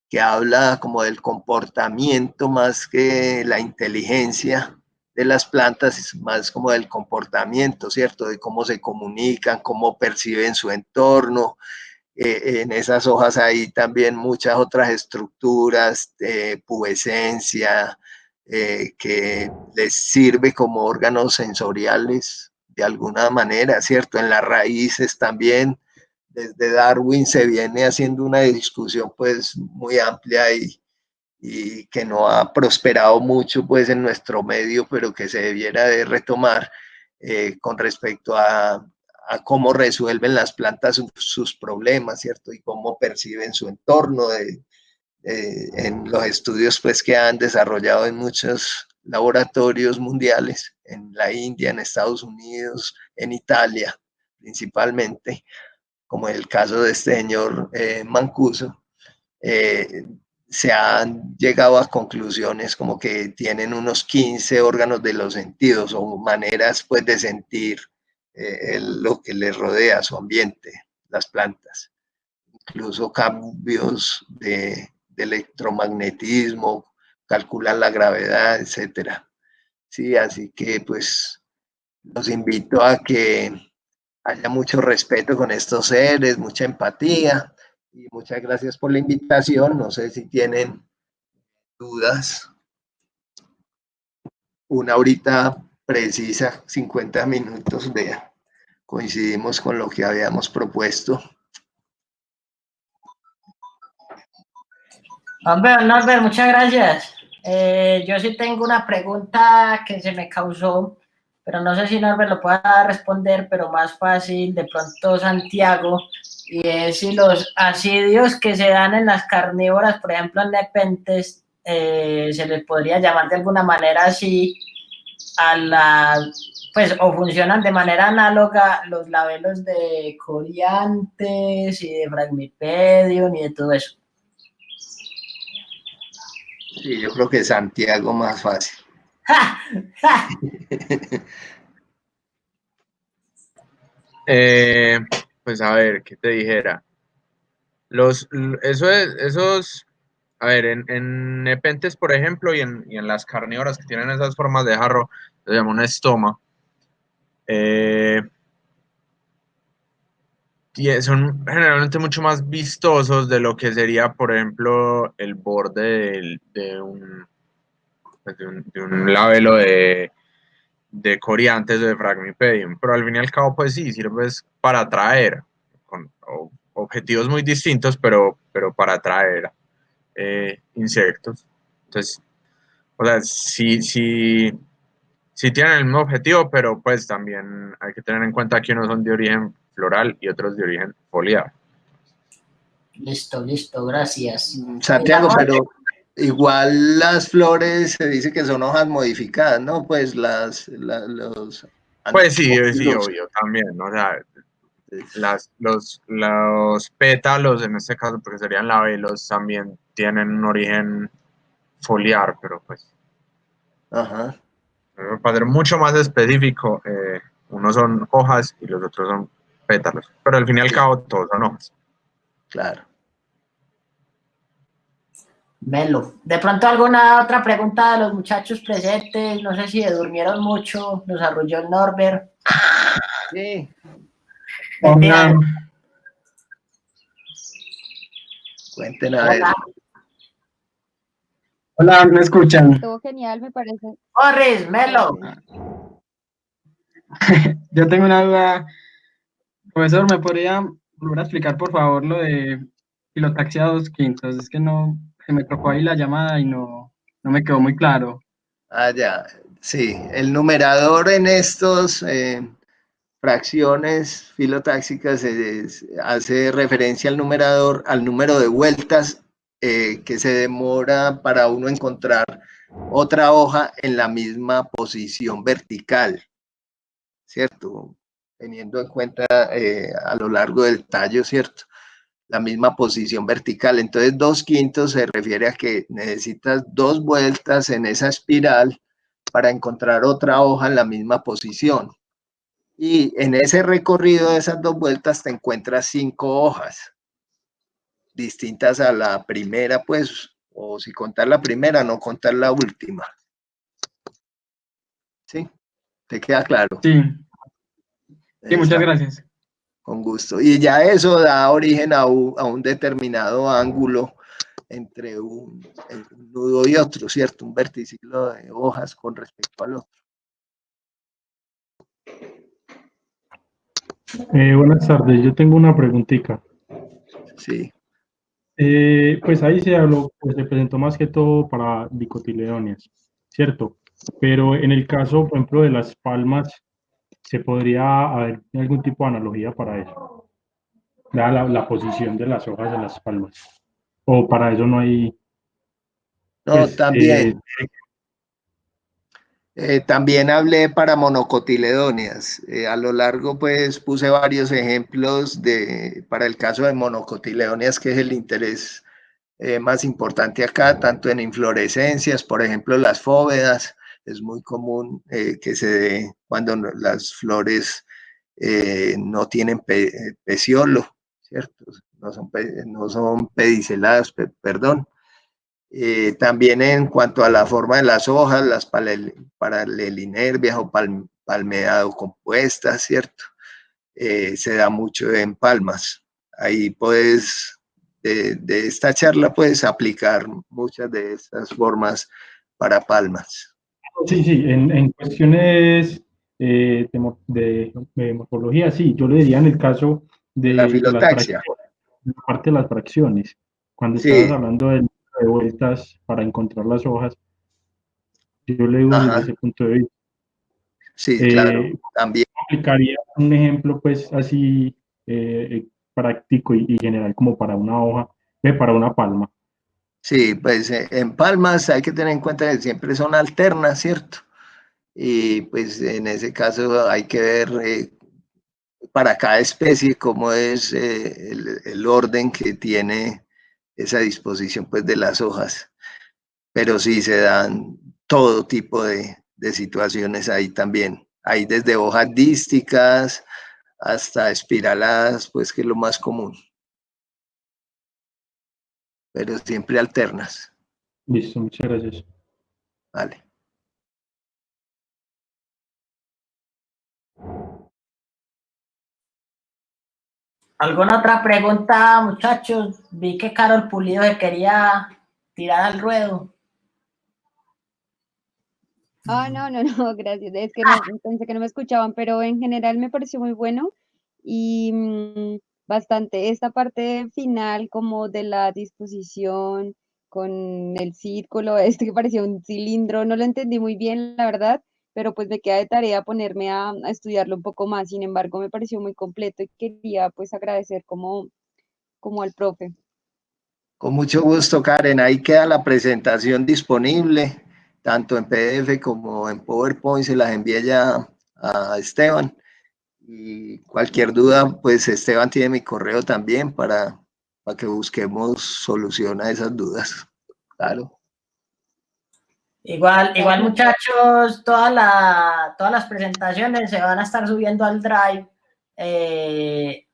que habla como del comportamiento más que la inteligencia de las plantas, es más como del comportamiento, ¿cierto? De cómo se comunican, cómo perciben su entorno. En esas hojas hay también muchas otras estructuras, pubescencia, que les sirve como órganos sensoriales de alguna manera, ¿cierto? En las raíces también, desde Darwin se viene haciendo una discusión pues muy amplia y que no ha prosperado mucho pues en nuestro medio, pero que se debiera de retomar con respecto a cómo resuelven las plantas sus problemas, ¿cierto? Y cómo perciben su entorno en los estudios pues que han desarrollado en muchos laboratorios mundiales, en la India, en Estados Unidos, en Italia principalmente, como el caso de este señor Mancuso. eh, Se han llegado a conclusiones como que tienen unos 15 órganos de los sentidos o maneras pues de sentir lo que les rodea, su ambiente, las plantas. Incluso cambios de electromagnetismo, calculan la gravedad, etcétera. Sí, así que pues los invito a que haya mucho respeto con estos seres, mucha empatía y muchas gracias por la invitación. No sé si tienen dudas. Una horita precisa, 50 minutos, vea, coincidimos con lo que habíamos propuesto. Hombre, Norbert, muchas gracias. Yo sí tengo una pregunta que se me causó, pero no sé si Norbert lo pueda responder, pero más fácil de pronto Santiago, y es si los asidios que se dan en las carnívoras, por ejemplo en Nepenthes, se les podría llamar de alguna manera así a las, pues, o funcionan de manera análoga los labelos de coriantes y de fragmipedium y de todo eso. Sí, yo creo que Santiago más fácil. ¡Ja! ¡Ja! Pues a ver, ¿qué te dijera? Esos, a ver, en nepentes, por ejemplo, y en las carnívoras que tienen esas formas de jarro, se llama un estoma. Eh, y son generalmente mucho más vistosos de lo que sería, por ejemplo, el borde de un labelo de Coriantes o de Phragmipedium. Pero al fin y al cabo, pues sí, sirve para atraer, con objetivos muy distintos, pero para atraer insectos. Entonces, o sea, sí tienen el mismo objetivo, pero pues también hay que tener en cuenta que unos son de origen floral y otros de origen foliar. Listo, listo, gracias. Santiago, pero igual las flores se dice que son hojas modificadas, ¿no? Pues los Pues sí, sí, antófilos. obvio, también, o sea, los pétalos, en este caso, porque serían labelos, también tienen un origen foliar, pero pues, Ajá, para ser mucho más específico, unos son hojas y los otros son pétalos, pero al fin y al sí, cabo todos son hojas. claro. Melo. De pronto alguna otra pregunta de los muchachos presentes, no sé si durmieron mucho, nos arrulló el Norbert. Sí, Mentira. Hola, cuenten a ver. Hola. hola, ¿me escuchan? Estuvo genial, me parece. Morris, Melo. Yo tengo una duda. Profesor, ¿me podría volver a explicar, por favor, lo de filotaxia 2/5? Es que no, se me trocó ahí la llamada y no me quedó muy claro. Ah, ya. Sí, el numerador en estos fracciones filotáxicas hace referencia al numerador, al número de vueltas que se demora para uno encontrar otra hoja en la misma posición vertical, ¿cierto? Teniendo en cuenta a lo largo del tallo, ¿cierto? La misma posición vertical. Entonces, 2/5 se refiere a que necesitas 2 vueltas en esa espiral para encontrar otra hoja en la misma posición. Y en ese recorrido de esas 2 vueltas te encuentras 5 hojas distintas a la primera, pues, o si contar la primera, no contar la última. ¿Sí? ¿Te queda claro? Sí, sí, muchas Está gracias. con gusto. Y ya eso da origen a un determinado ángulo entre un nudo y otro, ¿cierto? Un verticiclo de hojas con respecto al otro. Buenas tardes, yo tengo una preguntita. Sí. Pues ahí se habló, pues se presentó más que todo para dicotiledóneas, ¿cierto? Pero en el caso, por ejemplo, de las palmas, ¿se podría haber algún tipo de analogía para eso? La posición de las hojas de las palmas. O para eso no hay, No, pues, también. También hablé para monocotiledóneas. A lo largo, pues, puse varios ejemplos para el caso de monocotiledóneas, que es el interés más importante acá, tanto en inflorescencias, por ejemplo, las fóvedas. Es muy común que se dé cuando las flores no tienen peciolo, ¿cierto? No son pediceladas, perdón. También en cuanto a la forma de las hojas, las paralelinervias o palmeado compuestas, ¿cierto? Se da mucho en palmas. Ahí puedes, de esta charla puedes aplicar muchas de estas formas para palmas. sí, sí, en cuestiones de morfología, sí, yo le diría en el caso De la de las filotaxia. fracciones, la parte de las fracciones, cuando estabas Sí, hablando de vueltas para encontrar las hojas, yo le digo desde ajá, ese punto de vista. sí, claro, Eh, también. Aplicaría un ejemplo, pues, así práctico y general como para una hoja, para una palma. Sí, pues en palmas hay que tener en cuenta que siempre son alternas, ¿cierto? Y pues en ese caso hay que ver para cada especie cómo es el orden que tiene esa disposición pues de las hojas. pero sí se dan todo tipo de situaciones ahí también. Hay desde hojas dísticas hasta espiraladas, pues que es lo más común, pero siempre alternas. Listo, muchas gracias. Vale. ¿Alguna otra pregunta, muchachos? Vi que Carol Pulido se quería tirar al ruedo. No, gracias. Es que no, pensé que no me escuchaban, pero en general me pareció muy bueno y bastante. Esta parte final como de la disposición con el círculo, este que parecía un cilindro, no lo entendí muy bien, la verdad, pero pues me queda de tarea ponerme a estudiarlo un poco más. Sin embargo, me pareció muy completo y quería pues agradecer como al profe. Con mucho gusto, Karen. Ahí queda la presentación disponible, tanto en PDF como en PowerPoint. Se las envié ya a Esteban. Y cualquier duda, pues Esteban tiene mi correo también para que busquemos solución a esas dudas. Claro. Igual Gracias. muchachos, todas las presentaciones se van a estar subiendo al Drive,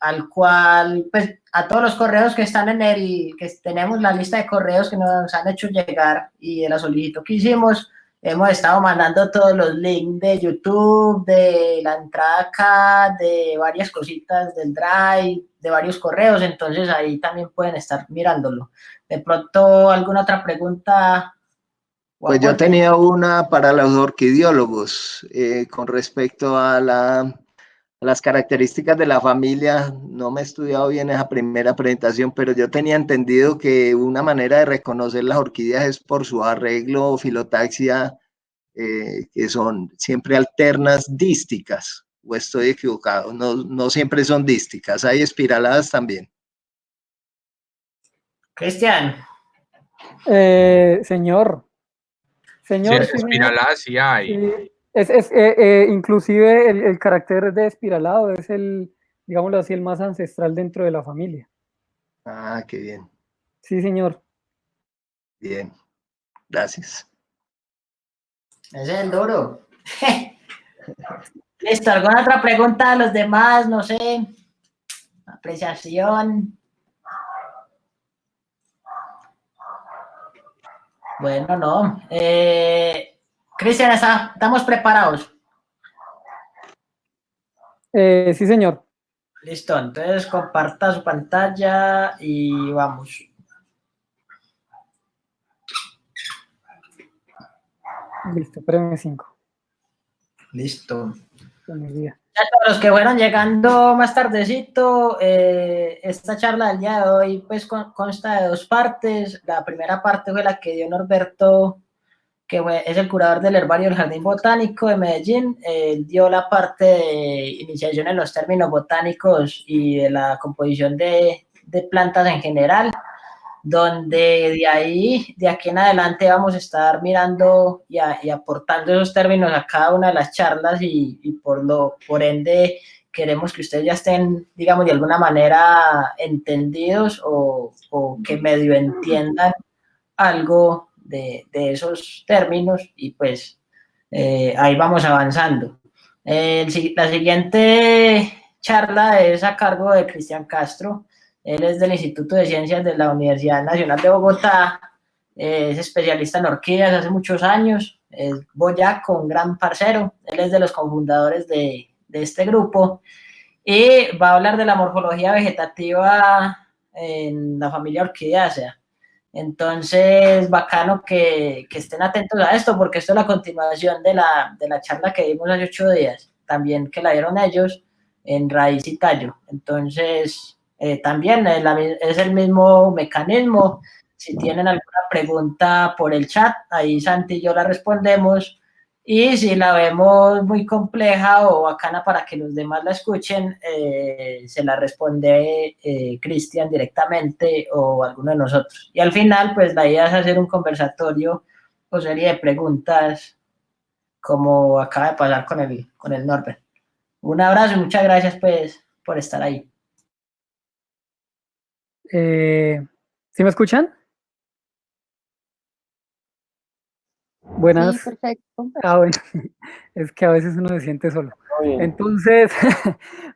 al cual, pues, a todos los correos que están que tenemos la lista de correos que nos han hecho llegar y de la solicitud que hicimos, hemos estado mandando todos los links de YouTube, de la entrada acá, de varias cositas del Drive, de varios correos, entonces ahí también pueden estar mirándolo. De pronto, ¿alguna otra pregunta? Pues yo tenía una para los orquidiólogos con respecto a las características de la familia. No me he estudiado bien esa primera presentación, pero yo tenía entendido que una manera de reconocer las orquídeas es por su arreglo o filotaxia, que son siempre alternas dísticas. ¿O estoy equivocado? No, no siempre son dísticas, hay espiraladas también. Cristian. Señor, Sí, sí, señor. espiraladas sí hay. Sí. Inclusive el carácter de espiralado es digámoslo así, el más ancestral dentro de la familia. Ah, qué bien. Sí, señor. Bien, gracias. Ese es el duro. Listo, ¿alguna otra pregunta a los demás? No sé. Apreciación. Bueno, no. Cristian, ¿estamos preparados? Sí, señor. Listo, entonces comparta su pantalla y vamos. Listo, espérame 5. Listo. Buenos días. A todos los que fueron llegando más tardecito, esta charla del día de hoy pues consta de 2 partes. La primera parte fue la que dio Norberto, que es el curador del herbario del Jardín Botánico de Medellín. Dio la parte de iniciación en los términos botánicos y de la composición de plantas en general, donde de aquí en adelante vamos a estar mirando y aportando esos términos a cada una de las charlas y por ende queremos que ustedes ya estén, digamos, de alguna manera entendidos o que medio entiendan algo de esos términos y pues ahí vamos avanzando. La siguiente charla es a cargo de Cristian Castro. Él es del Instituto de Ciencias de la Universidad Nacional de Bogotá, es especialista en orquídeas hace muchos años, es boyaco, un gran parcero, él es de los cofundadores de este grupo y va a hablar de la morfología vegetativa en la familia Orquidiaceae. Entonces, bacano que estén atentos a esto, porque esto es la continuación de la charla que dimos hace 8 días, también que la dieron ellos en raíz y tallo. Entonces, también es el mismo mecanismo. Si tienen alguna pregunta por el chat, ahí Santi y yo la respondemos. Y si la vemos muy compleja o bacana para que los demás la escuchen, se la responde Cristian directamente o alguno de nosotros. Y al final, pues la idea es hacer un conversatorio o serie de preguntas como acaba de pasar con el Norbert. Un abrazo y muchas gracias pues por estar ahí. ¿Sí me escuchan? Buenas. perfecto. Bueno, es que a veces uno se siente solo. Muy bien. Entonces,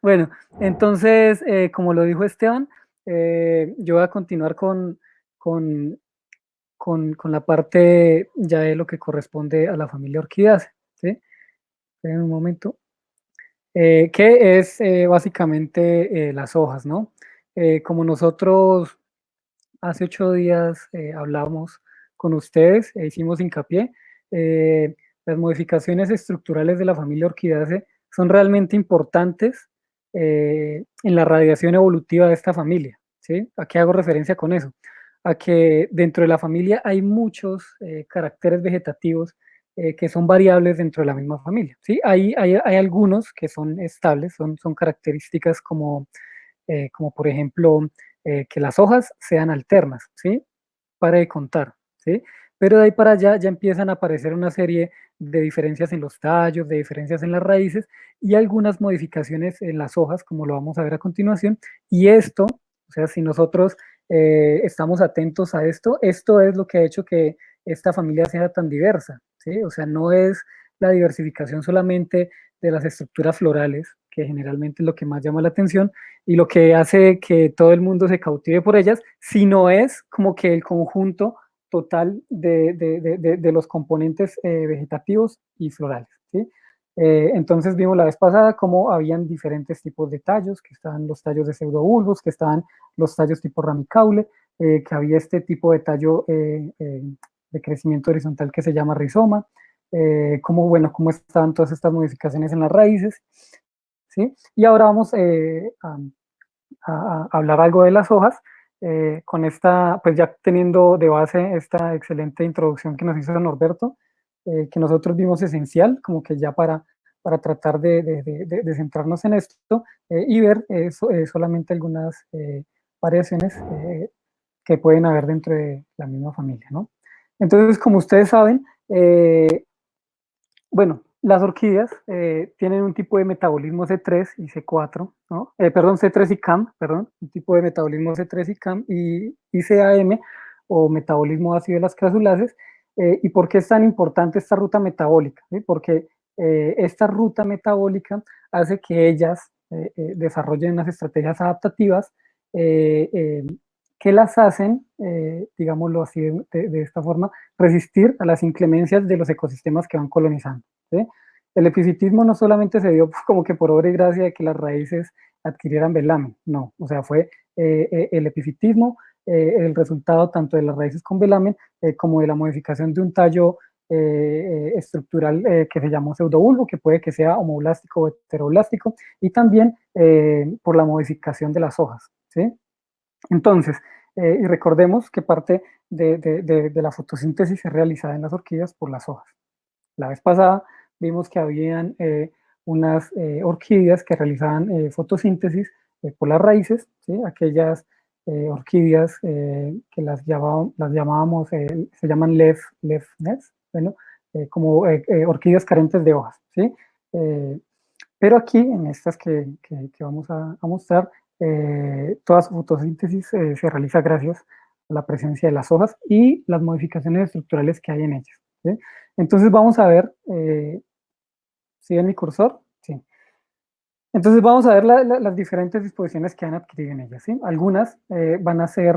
bueno, entonces, como lo dijo Esteban, yo voy a continuar con, con la parte ya de lo que corresponde a la familia Orquidácea, ¿sí? En un momento. Que es básicamente las hojas, ¿no? Como nosotros hace 8 días hablamos con ustedes e hicimos hincapié, las modificaciones estructurales de la familia Orquidaceae son realmente importantes en la radiación evolutiva de esta familia, ¿sí? ¿A qué hago referencia con eso? A que dentro de la familia hay muchos caracteres vegetativos que son variables dentro de la misma familia, ¿sí? Hay algunos que son estables, son características como por ejemplo que las hojas sean alternas, ¿sí? Para de contar, ¿sí? Pero de ahí para allá ya empiezan a aparecer una serie de diferencias en los tallos, de diferencias en las raíces y algunas modificaciones en las hojas, como lo vamos a ver a continuación. Y esto, o sea, si nosotros estamos atentos a esto, esto es lo que ha hecho que esta familia sea tan diversa, ¿sí? O sea, no es la diversificación solamente de las estructuras florales, que generalmente es lo que más llama la atención, y lo que hace que todo el mundo se cautive por ellas, sino es como que el conjunto total de los componentes vegetativos y florales, ¿sí? Entonces vimos la vez pasada cómo habían diferentes tipos de tallos, que estaban los tallos de pseudobulbos, que estaban los tallos tipo ramicaule, que había este tipo de tallo de crecimiento horizontal que se llama rizoma, cómo estaban todas estas modificaciones en las raíces, ¿sí? Y ahora vamos a hablar algo de las hojas, con esta, pues ya teniendo de base esta excelente introducción que nos hizo Norberto, que nosotros vimos esencial, como que ya para tratar de centrarnos en esto y ver solamente algunas variaciones que pueden haber dentro de la misma familia, ¿no? Entonces, como ustedes saben, bueno, las orquídeas tienen un tipo de metabolismo C3 y C4, ¿no? Perdón, C3 y CAM, perdón, un tipo de metabolismo C3 y CAM y CAM, o metabolismo ácido de las crasulases. ¿Y por qué es tan importante esta ruta metabólica? ¿Sí? Porque esta ruta metabólica hace que ellas desarrollen unas estrategias adaptativas que las hacen, digámoslo así de esta forma, resistir a las inclemencias de los ecosistemas que van colonizando, ¿sí? El epifisitismo no solamente se dio como que por obra y gracia de que las raíces adquirieran velamen, no, o sea, fue el epifitismo el resultado tanto de las raíces con velamen como de la modificación de un tallo estructural que se llamó pseudobulbo, que puede que sea homoblástico o heteroblástico, y también por la modificación de las hojas, ¿sí? Entonces, y recordemos que parte de la fotosíntesis es realizada en las orquídeas por las hojas. La vez pasada vimos que habían unas orquídeas que realizaban fotosíntesis por las raíces, ¿sí? Aquellas orquídeas que las llamábamos, se llaman leafless, bueno, como orquídeas carentes de hojas, ¿sí? Pero aquí, en estas que vamos a mostrar, toda su fotosíntesis se realiza gracias a la presencia de las hojas y las modificaciones estructurales que hay en ellas, ¿sí? Entonces vamos a ver, ¿sí ven mi cursor? Sí. Entonces vamos a ver las diferentes disposiciones que han adquirido en ellas, ¿sí? Algunas van a ser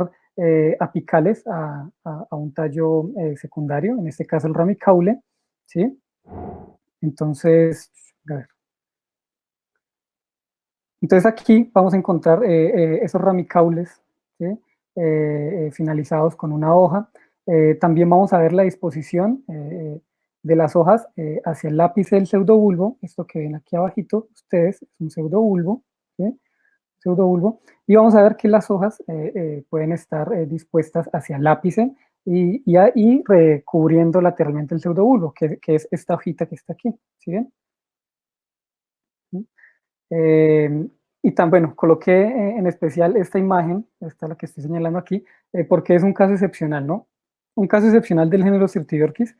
apicales a un tallo secundario, en este caso el ramicaule, ¿sí? Entonces, a ver. Entonces aquí vamos a encontrar esos ramicaules, ¿sí? Finalizados con una hoja. También vamos a ver la disposición de las hojas hacia el ápice del pseudobulbo. Esto que ven aquí abajito, ustedes, es un pseudobulbo, ¿sí? Pseudobulbo. Y vamos a ver que las hojas pueden estar dispuestas hacia el ápice y recubriendo lateralmente el pseudobulbo, que es esta hojita que está aquí, ¿sí ven? ¿Sí? Y tan bueno, coloqué en especial esta imagen, esta es la que estoy señalando aquí, porque es un caso excepcional, ¿no? Un caso excepcional del género Cyrtidorchis,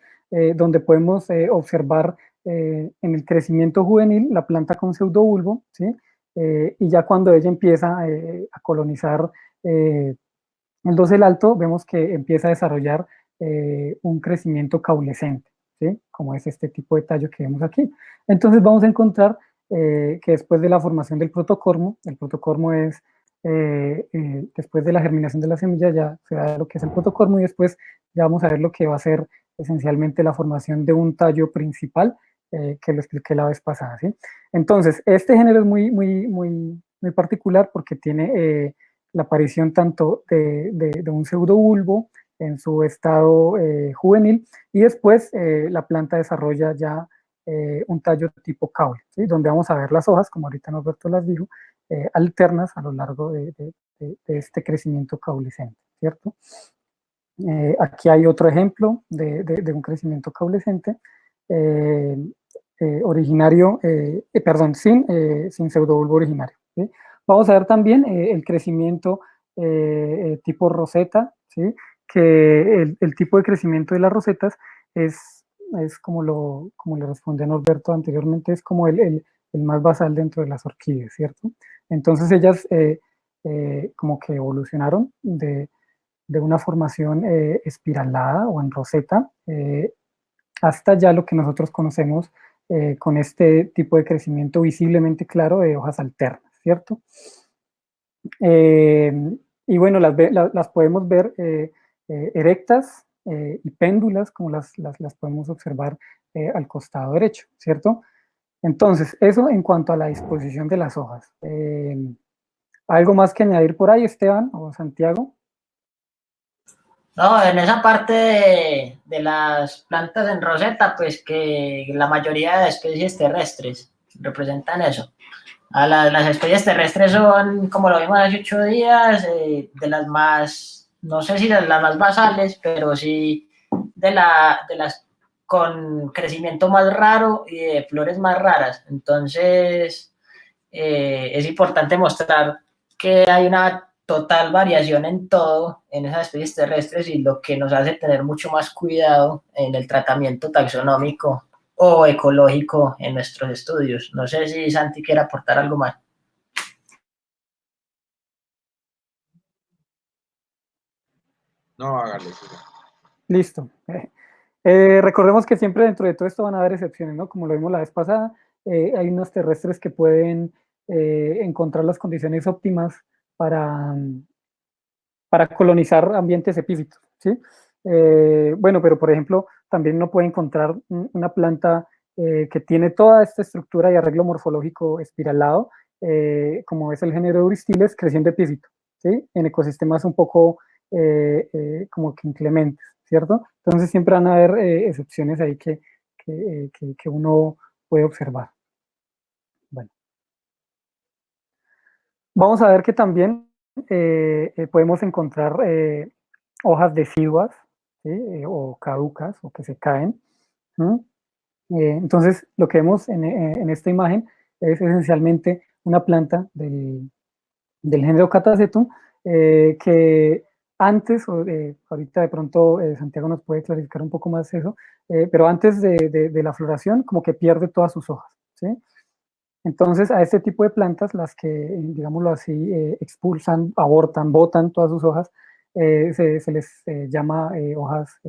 donde podemos observar en el crecimiento juvenil la planta con pseudobulbo, ¿sí? Y ya cuando ella empieza a colonizar el dosel alto, vemos que empieza a desarrollar un crecimiento caulescente, ¿sí? Como es este tipo de tallo que vemos aquí. Entonces vamos a encontrar que después de la formación del protocormo, el protocormo es, después de la germinación de la semilla ya se da lo que es el protocormo, y después ya vamos a ver lo que va a ser esencialmente la formación de un tallo principal, que lo expliqué la vez pasada, ¿sí? Entonces, este género es muy particular porque tiene la aparición tanto de un pseudobulbo en su estado juvenil, y después la planta desarrolla ya un tallo tipo caule, ¿sí? Donde vamos a ver las hojas, como ahorita Norberto las dijo, alternas a lo largo de este crecimiento caulescente, ¿cierto? Aquí hay otro ejemplo de un crecimiento caulescente originario, perdón, sin pseudobulbo originario, ¿sí? Vamos a ver también el crecimiento tipo roseta, ¿sí? Que el tipo de crecimiento de las rosetas es como le respondió Norberto anteriormente, es como el más basal dentro de las orquídeas, ¿cierto? Entonces ellas como que evolucionaron de una formación espiralada o en roseta hasta ya lo que nosotros conocemos con este tipo de crecimiento visiblemente claro de hojas alternas, ¿cierto? Y bueno, las podemos ver erectas y péndulas, como las podemos observar al costado derecho, ¿cierto? Entonces, eso en cuanto a la disposición de las hojas. ¿Algo más que añadir por ahí, Esteban o Santiago? No, en esa parte de las plantas en roseta, pues que la mayoría de especies terrestres representan eso. Las especies terrestres son, como lo vimos hace 8 días, de las más, no sé si de las más basales, pero sí de las con crecimiento más raro y de flores más raras. Entonces, es importante mostrar que hay una total variación en todo en esas especies terrestres, y lo que nos hace tener mucho más cuidado en el tratamiento taxonómico o ecológico en nuestros estudios. No sé si Santi quiere aportar algo más. No, hágale. Listo. Recordemos que siempre dentro de todo esto van a haber excepciones, ¿no? Como lo vimos la vez pasada, hay unos terrestres que pueden encontrar las condiciones óptimas para, para colonizar ambientes epífitos, ¿sí? Bueno, pero por ejemplo, también uno puede encontrar una planta que tiene toda esta estructura y arreglo morfológico espiralado, como es el género Euristiles, creciendo epífito, ¿sí? En ecosistemas un poco como que inclementes, ¿cierto? Entonces siempre van a haber excepciones ahí que uno puede observar. Bueno. Vamos a ver que también podemos encontrar hojas deciduas, ¿sí? O caducas o que se caen. Entonces, lo que vemos en esta imagen es esencialmente una planta del género Catasetum que antes, ahorita de pronto Santiago nos puede clarificar un poco más eso, pero antes de la floración como que pierde todas sus hojas, ¿sí? Entonces, a este tipo de plantas, las que, digámoslo así, expulsan, abortan, botan todas sus hojas, se les llama hojas,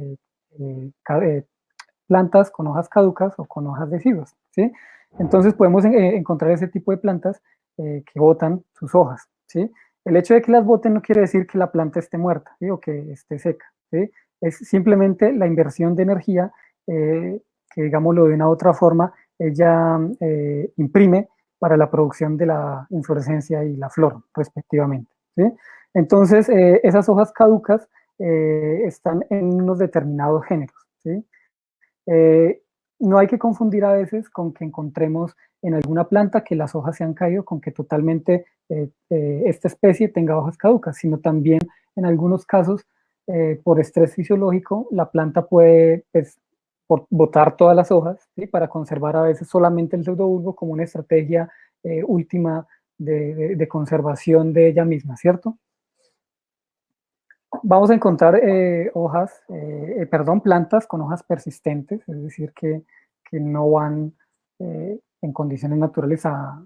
plantas con hojas caducas o con hojas deciduas, ¿sí? Entonces, podemos encontrar ese tipo de plantas que botan sus hojas, ¿sí? El hecho de que las boten no quiere decir que la planta esté muerta, ¿sí? O que esté seca, ¿sí? Es simplemente la inversión de energía que, digámoslo de una u otra forma, ella imprime para la producción de la inflorescencia y la flor, respectivamente, ¿sí? Entonces, esas hojas caducas están en unos determinados géneros, ¿sí? No hay que confundir a veces con que encontremos en alguna planta que las hojas se han caído con que totalmente esta especie tenga hojas caducas, sino también en algunos casos por estrés fisiológico la planta puede pues, botar todas las hojas, ¿sí? Para conservar a veces solamente el pseudobulbo como una estrategia última de conservación de ella misma, ¿cierto? Vamos a encontrar plantas con hojas persistentes, es decir, que no van en condiciones naturales a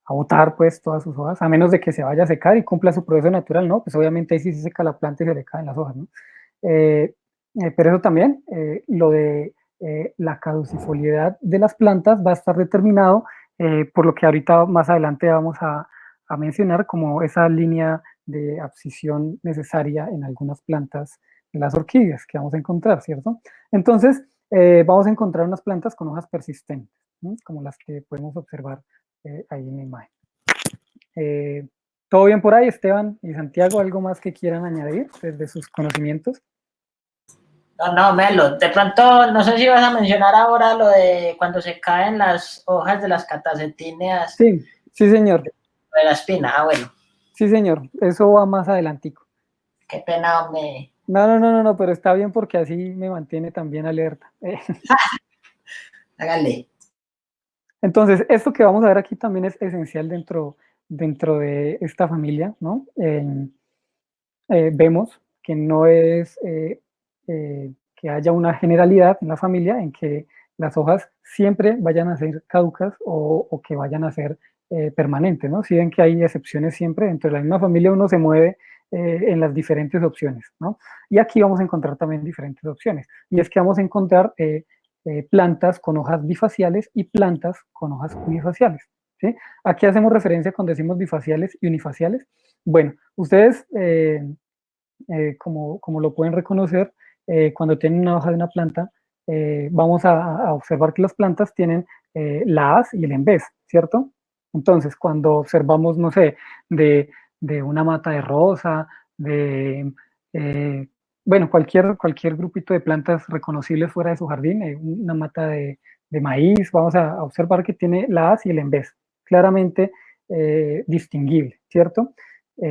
botar pues todas sus hojas, a menos de que se vaya a secar y cumpla su proceso natural, ¿no? Pues obviamente ahí sí se seca la planta y se le caen las hojas, ¿no? Pero eso también, lo de la caducifoliedad de las plantas va a estar determinado por lo que ahorita más adelante vamos a mencionar como esa línea de abscisión necesaria en algunas plantas de las orquídeas que vamos a encontrar, ¿cierto? Entonces, vamos a encontrar unas plantas con hojas persistentes, ¿no? Como las que podemos observar ahí en la imagen. ¿Todo bien por ahí, Esteban y Santiago? ¿Algo más que quieran añadir desde sus conocimientos? No, Melo, de pronto, no sé si vas a mencionar ahora lo de cuando se caen las hojas de las catacetíneas. Sí, sí, señor. De la espina, bueno. Sí, señor, eso va más adelantico. Qué pena, hombre. No, pero está bien porque así me mantiene también alerta. Hágale. Entonces, esto que vamos a ver aquí también es esencial dentro de esta familia, ¿no? Vemos que no es que haya una generalidad en la familia en que las hojas siempre vayan a ser caducas o que vayan a ser permanentes, ¿no? Si ven que hay excepciones siempre, dentro de la misma familia uno se mueve en las diferentes opciones, ¿no? Y aquí vamos a encontrar también diferentes opciones, y es que vamos a encontrar plantas con hojas bifaciales y plantas con hojas unifaciales, ¿sí? Aquí hacemos referencia cuando decimos bifaciales y unifaciales. Bueno, ustedes, como lo pueden reconocer, cuando tienen una hoja de una planta, vamos a observar que las plantas tienen la haz y el en vez, ¿cierto? Entonces, cuando observamos, no sé, de una mata de rosa, bueno, cualquier grupito de plantas reconocibles fuera de su jardín, una mata de maíz, vamos a observar que tiene la haz y el en vez, claramente distinguible, ¿cierto?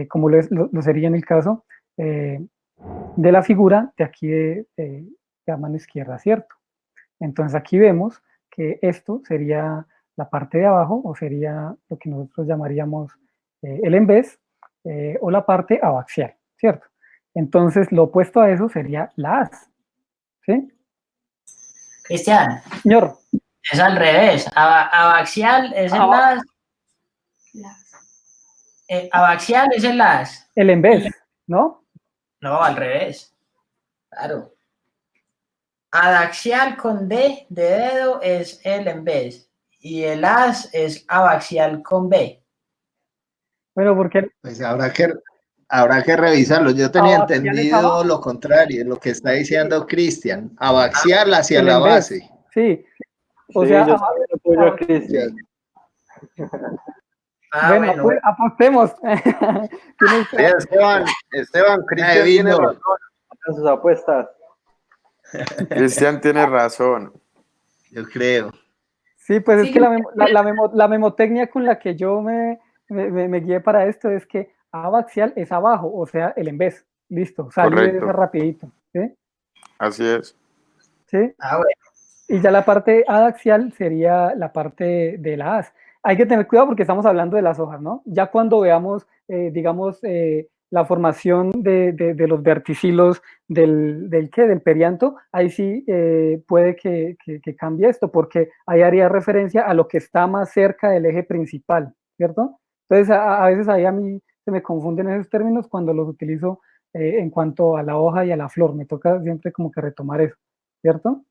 Como lo sería en el caso de la figura de aquí de mano izquierda, ¿cierto? Entonces aquí vemos que esto sería la parte de abajo, o sería lo que nosotros llamaríamos el en vez, o la parte abaxial, ¿cierto? Entonces lo opuesto a eso sería la haz, ¿sí? Cristian. Señor. Es al revés. Abaxial es el as. Abaxial es el as. El en vez, ¿no? No, al revés. Claro. Adaxial con D de dedo es el en vez. Y el as es abaxial con B. Bueno, porque... Pues habrá que revisarlo. Yo tenía entendido lo contrario, lo que está diciendo Cristian. Abaxial hacia la base. Sí. O sí, sea, yo también apoyo a Cristian. Bueno, pues apostemos. Esteban, Cristian tiene razón en sus apuestas. Cristian tiene razón. Yo creo. Sí, pues sí, es que la memotecnia con la que yo me guié para esto es que abaxial es abajo, o sea, el en vez. Listo, sale rapidito. ¿Sí? Así es. ¿Sí? Bueno. Y ya la parte adaxial sería la parte de la haz. Hay que tener cuidado porque estamos hablando de las hojas, ¿no? Ya cuando veamos, digamos, la formación de los verticilos del perianto, ahí sí puede que cambie esto, porque ahí haría referencia a lo que está más cerca del eje principal, ¿cierto? Entonces, a veces ahí a mí se me confunden esos términos cuando los utilizo en cuanto a la hoja y a la flor. Me toca siempre como que retomar eso, ¿cierto?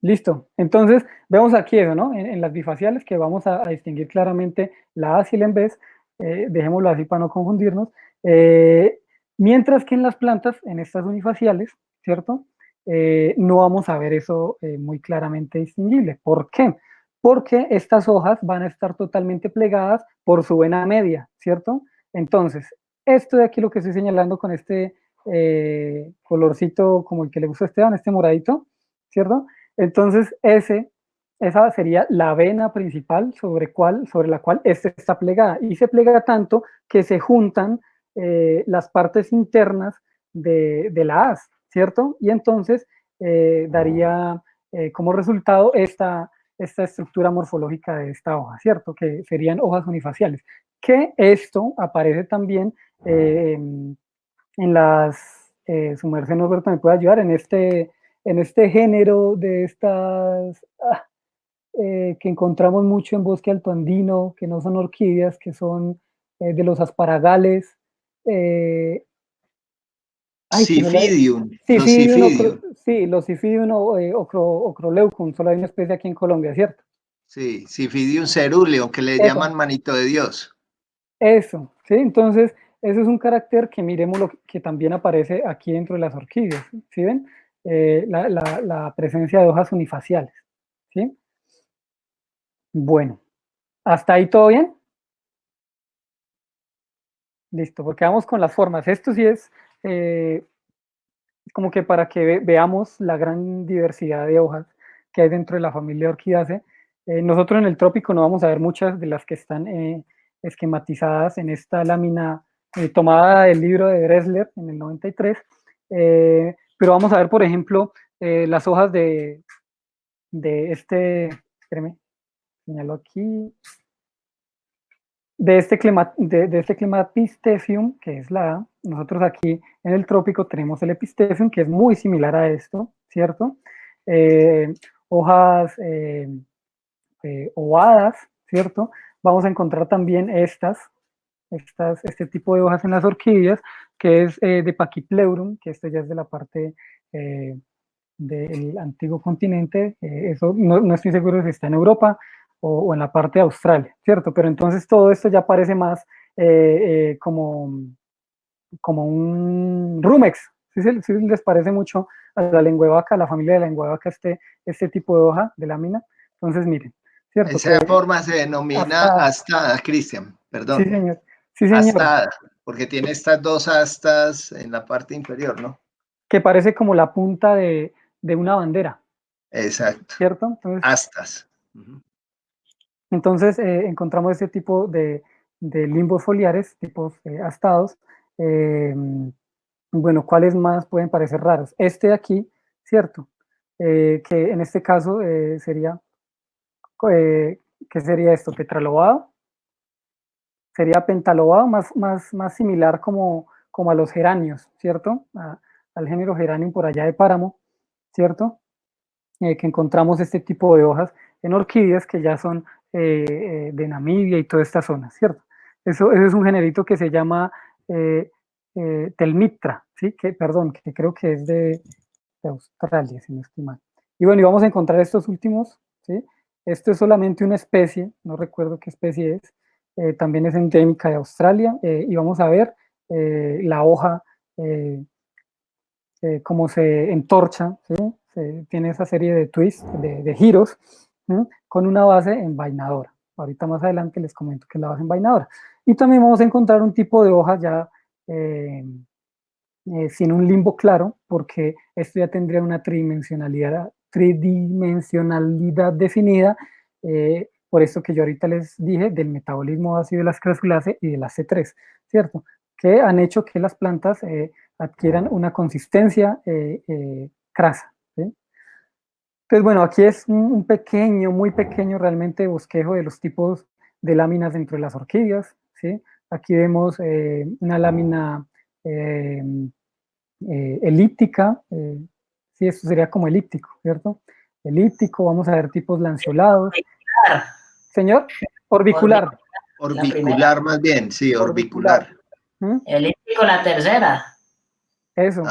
Listo. Entonces, vemos aquí eso, ¿no? En las bifaciales que vamos a distinguir claramente la haz y el en vez, dejémoslo así para no confundirnos, mientras que en las plantas, en estas unifaciales, ¿cierto? No vamos a ver eso muy claramente distinguible. ¿Por qué? Porque estas hojas van a estar totalmente plegadas por su vena media, ¿cierto? Entonces, esto de aquí lo que estoy señalando con este colorcito como el que le gusta a Esteban, este moradito, ¿cierto? Entonces, esa sería la vena principal sobre la cual este está plegada, y se plega tanto que se juntan las partes internas de la haz, ¿cierto? Y entonces daría como resultado esta estructura morfológica de esta hoja, ¿cierto? Que serían hojas unifaciales. Que esto aparece también en las, su merced Norberto me puede ayudar, en este género de estas que encontramos mucho en bosque altoandino, que no son orquídeas, que son de los asparagales. Sifidium. Sí, los Siphidium o Ocroleucum, solo hay una especie aquí en Colombia, ¿cierto? Sí, Siphidium ceruleum, que le Eso. llaman manito de Dios. Eso, ¿sí? Entonces, ese es un carácter que miremos lo que también aparece aquí dentro de las orquídeas, ¿sí ven? La presencia de hojas unifaciales, ¿sí? Bueno, ¿hasta ahí todo bien? Listo, porque vamos con las formas. Esto sí es como que para que veamos la gran diversidad de hojas que hay dentro de la familia Orchidaceae. Nosotros en el trópico no vamos a ver muchas de las que están esquematizadas en esta lámina tomada del libro de Dressler en el 93, pero vamos a ver, por ejemplo, las hojas de este, espérame, señalo aquí, de este Clematistefium, que es la, nosotros aquí en el trópico tenemos el Epistefium, que es muy similar a esto, ¿cierto? Hojas ovadas, ¿cierto? Vamos a encontrar también este tipo de hojas en las orquídeas, que es de Pachypleurum, que esto ya es de la parte del antiguo continente, eso no estoy seguro si está en Europa o en la parte de Australia, ¿cierto? Pero entonces todo esto ya parece más como un rumex, ¿sí les parece mucho a la lengua vaca, a la familia de la lengua vaca este tipo de hoja de lámina? Entonces miren, ¿cierto? Esa Que forma se denomina astada, Cristian, perdón. Sí, señor. Sí, señor. Astada, porque tiene estas dos astas en la parte inferior, ¿no? Que parece como la punta de una bandera. Exacto. ¿Cierto? Entonces, astas. Entonces encontramos este tipo de limbos foliares, tipos astados. Bueno, ¿cuáles más pueden parecer raros? Este de aquí, ¿cierto? Que en este caso sería, ¿qué sería esto? Tetralobado. Sería pentalobado, más similar como a los geranios, ¿cierto? Al género geranium por allá de páramo, ¿cierto? Que encontramos este tipo de hojas en orquídeas que ya son de Namibia y toda esta zona, ¿cierto? Eso es un generito que se llama Telmitra, ¿sí? Perdón, que creo que es de Australia, si no estoy mal. Y bueno, y vamos a encontrar estos últimos, ¿sí? Esto es solamente una especie, no recuerdo qué especie es, también es endémica de Australia, y vamos a ver la hoja, cómo se entorcha, ¿sí? Tiene esa serie de twists, de giros, ¿sí? Con una base envainadora. Ahorita más adelante les comento que es la base envainadora. Y también vamos a encontrar un tipo de hoja ya sin un limbo claro, porque esto ya tendría una tridimensionalidad definida, por esto que yo ahorita les dije del metabolismo ácido de las crasulaceae y de las C3, ¿cierto? Que han hecho que las plantas adquieran una consistencia crasa, ¿sí? Entonces, bueno, aquí es un pequeño, muy pequeño realmente bosquejo de los tipos de láminas dentro de las orquídeas, ¿sí? Aquí vemos una lámina elíptica, sí, esto sería como elíptico, ¿cierto? Elíptico, vamos a ver tipos lanceolados. Señor, orbicular. Orbicular más bien, sí, orbicular. Elíptico la tercera. Eso,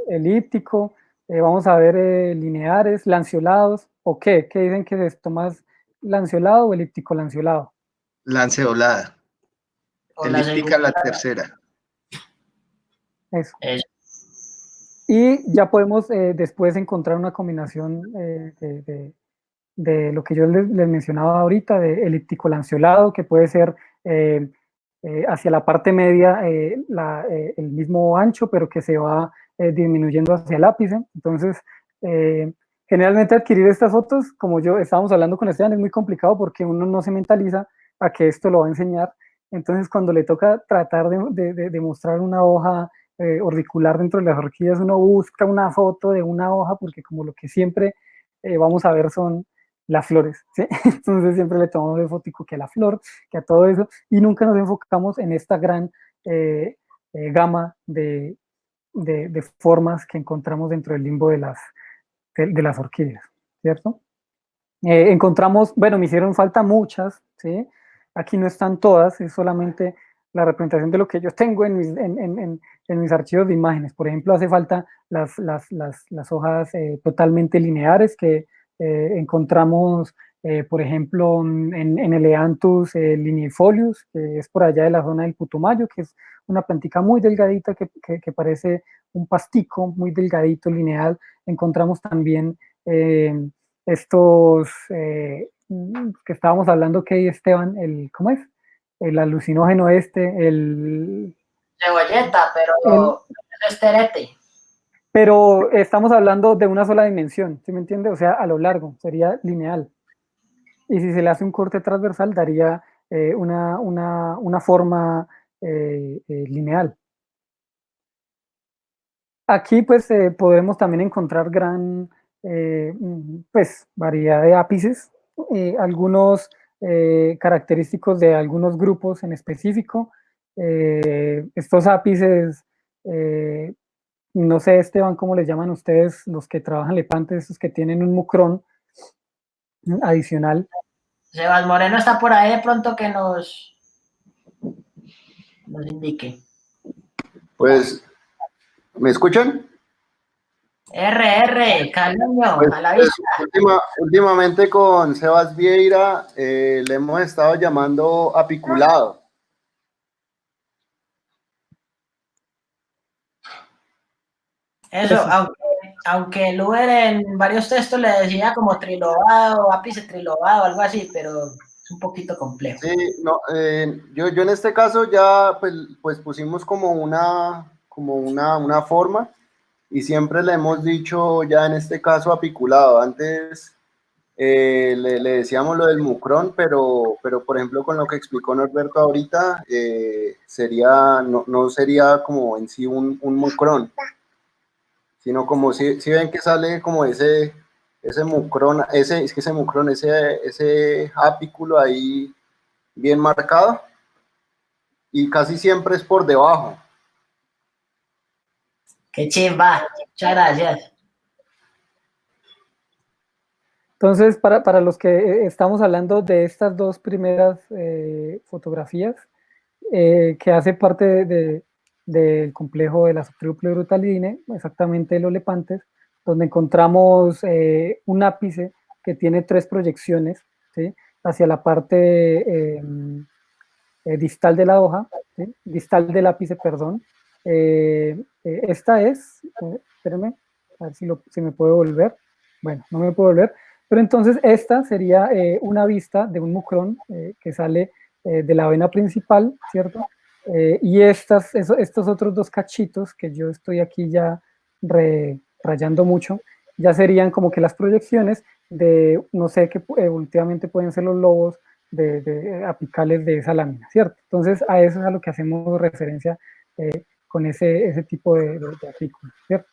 elíptico, vamos a ver lineares, lanceolados, ¿o qué? ¿Qué dicen que es esto más lanceolado o elíptico lanceolado? Lanceolada. Elíptica la tercera. Eso. Y ya podemos después encontrar una combinación de lo que yo les mencionaba ahorita, de elíptico lanceolado, que puede ser hacia la parte media el mismo ancho, pero que se va disminuyendo hacia el ápice. Entonces, generalmente adquirir estas fotos, como yo estábamos hablando con Esteban, es muy complicado porque uno no se mentaliza a que esto lo va a enseñar. Entonces, cuando le toca tratar de mostrar una hoja orbicular dentro de las orquídeas, uno busca una foto de una hoja porque como lo que siempre vamos a ver son las flores, ¿sí? Entonces siempre le tomamos el fotico que a la flor, que a todo eso, y nunca nos enfocamos en esta gran gama de formas que encontramos dentro del limbo de las orquídeas, ¿cierto? Encontramos, bueno, me hicieron falta muchas, ¿sí? Aquí no están todas, es solamente la representación de lo que yo tengo en mis archivos de imágenes. Por ejemplo, hace falta las hojas totalmente lineares que encontramos, por ejemplo, en Eleanthus lineifolius, que es por allá de la zona del Putumayo, que es una plantica muy delgadita que parece un pastico, muy delgadito, lineal. Encontramos también estos que estábamos hablando, que Esteban, ¿cómo es? El alucinógeno el... Cebolleta, pero es terete. Pero estamos hablando de una sola dimensión, ¿sí me entiende? O sea, a lo largo, sería lineal. Y si se le hace un corte transversal, daría una forma lineal. Aquí pues podemos también encontrar gran pues, variedad de ápices, algunos característicos de algunos grupos en específico. Estos ápices, no sé, Esteban, ¿cómo les llaman ustedes los que trabajan lepantes, esos que tienen un mucrón adicional? Sebas Moreno está por ahí, de pronto que nos indique. Pues, ¿me escuchan? Caleño, Pues, a la vista. últimamente con Sebas Vieira le hemos estado llamando apiculado. Eso, aunque el Uber en varios textos le decía como trilobado, ápice trilobado, algo así, pero es un poquito complejo. Sí, no, yo en este caso ya pues pusimos como una forma, y siempre le hemos dicho ya en este caso apiculado. Antes le decíamos lo del mucrón, pero por ejemplo con lo que explicó Norberto ahorita, no sería como en sí un mucrón, sino como si ven que sale como ese mucrón, ese apículo ahí bien marcado, y casi siempre es por debajo. Qué chimba, muchas gracias. Entonces, para los que estamos hablando de estas dos primeras fotografías, que hace parte del complejo de la subtribu Pleurotalidine, exactamente los lepantes, donde encontramos un ápice que tiene 3 proyecciones, ¿sí? Hacia la parte distal de la hoja, ¿sí? Distal del ápice, perdón. Esta es, espérenme, a ver si me puedo volver. Bueno, no me puedo volver. Pero entonces esta sería una vista de un mucrón que sale de la vena principal, ¿cierto? Y estos otros 2 cachitos que yo estoy aquí ya rayando mucho, ya serían como que las proyecciones de, no sé, que últimamente pueden ser los lobos de apicales de esa lámina, ¿cierto? Entonces a eso es a lo que hacemos referencia con ese tipo de artículos, ¿cierto?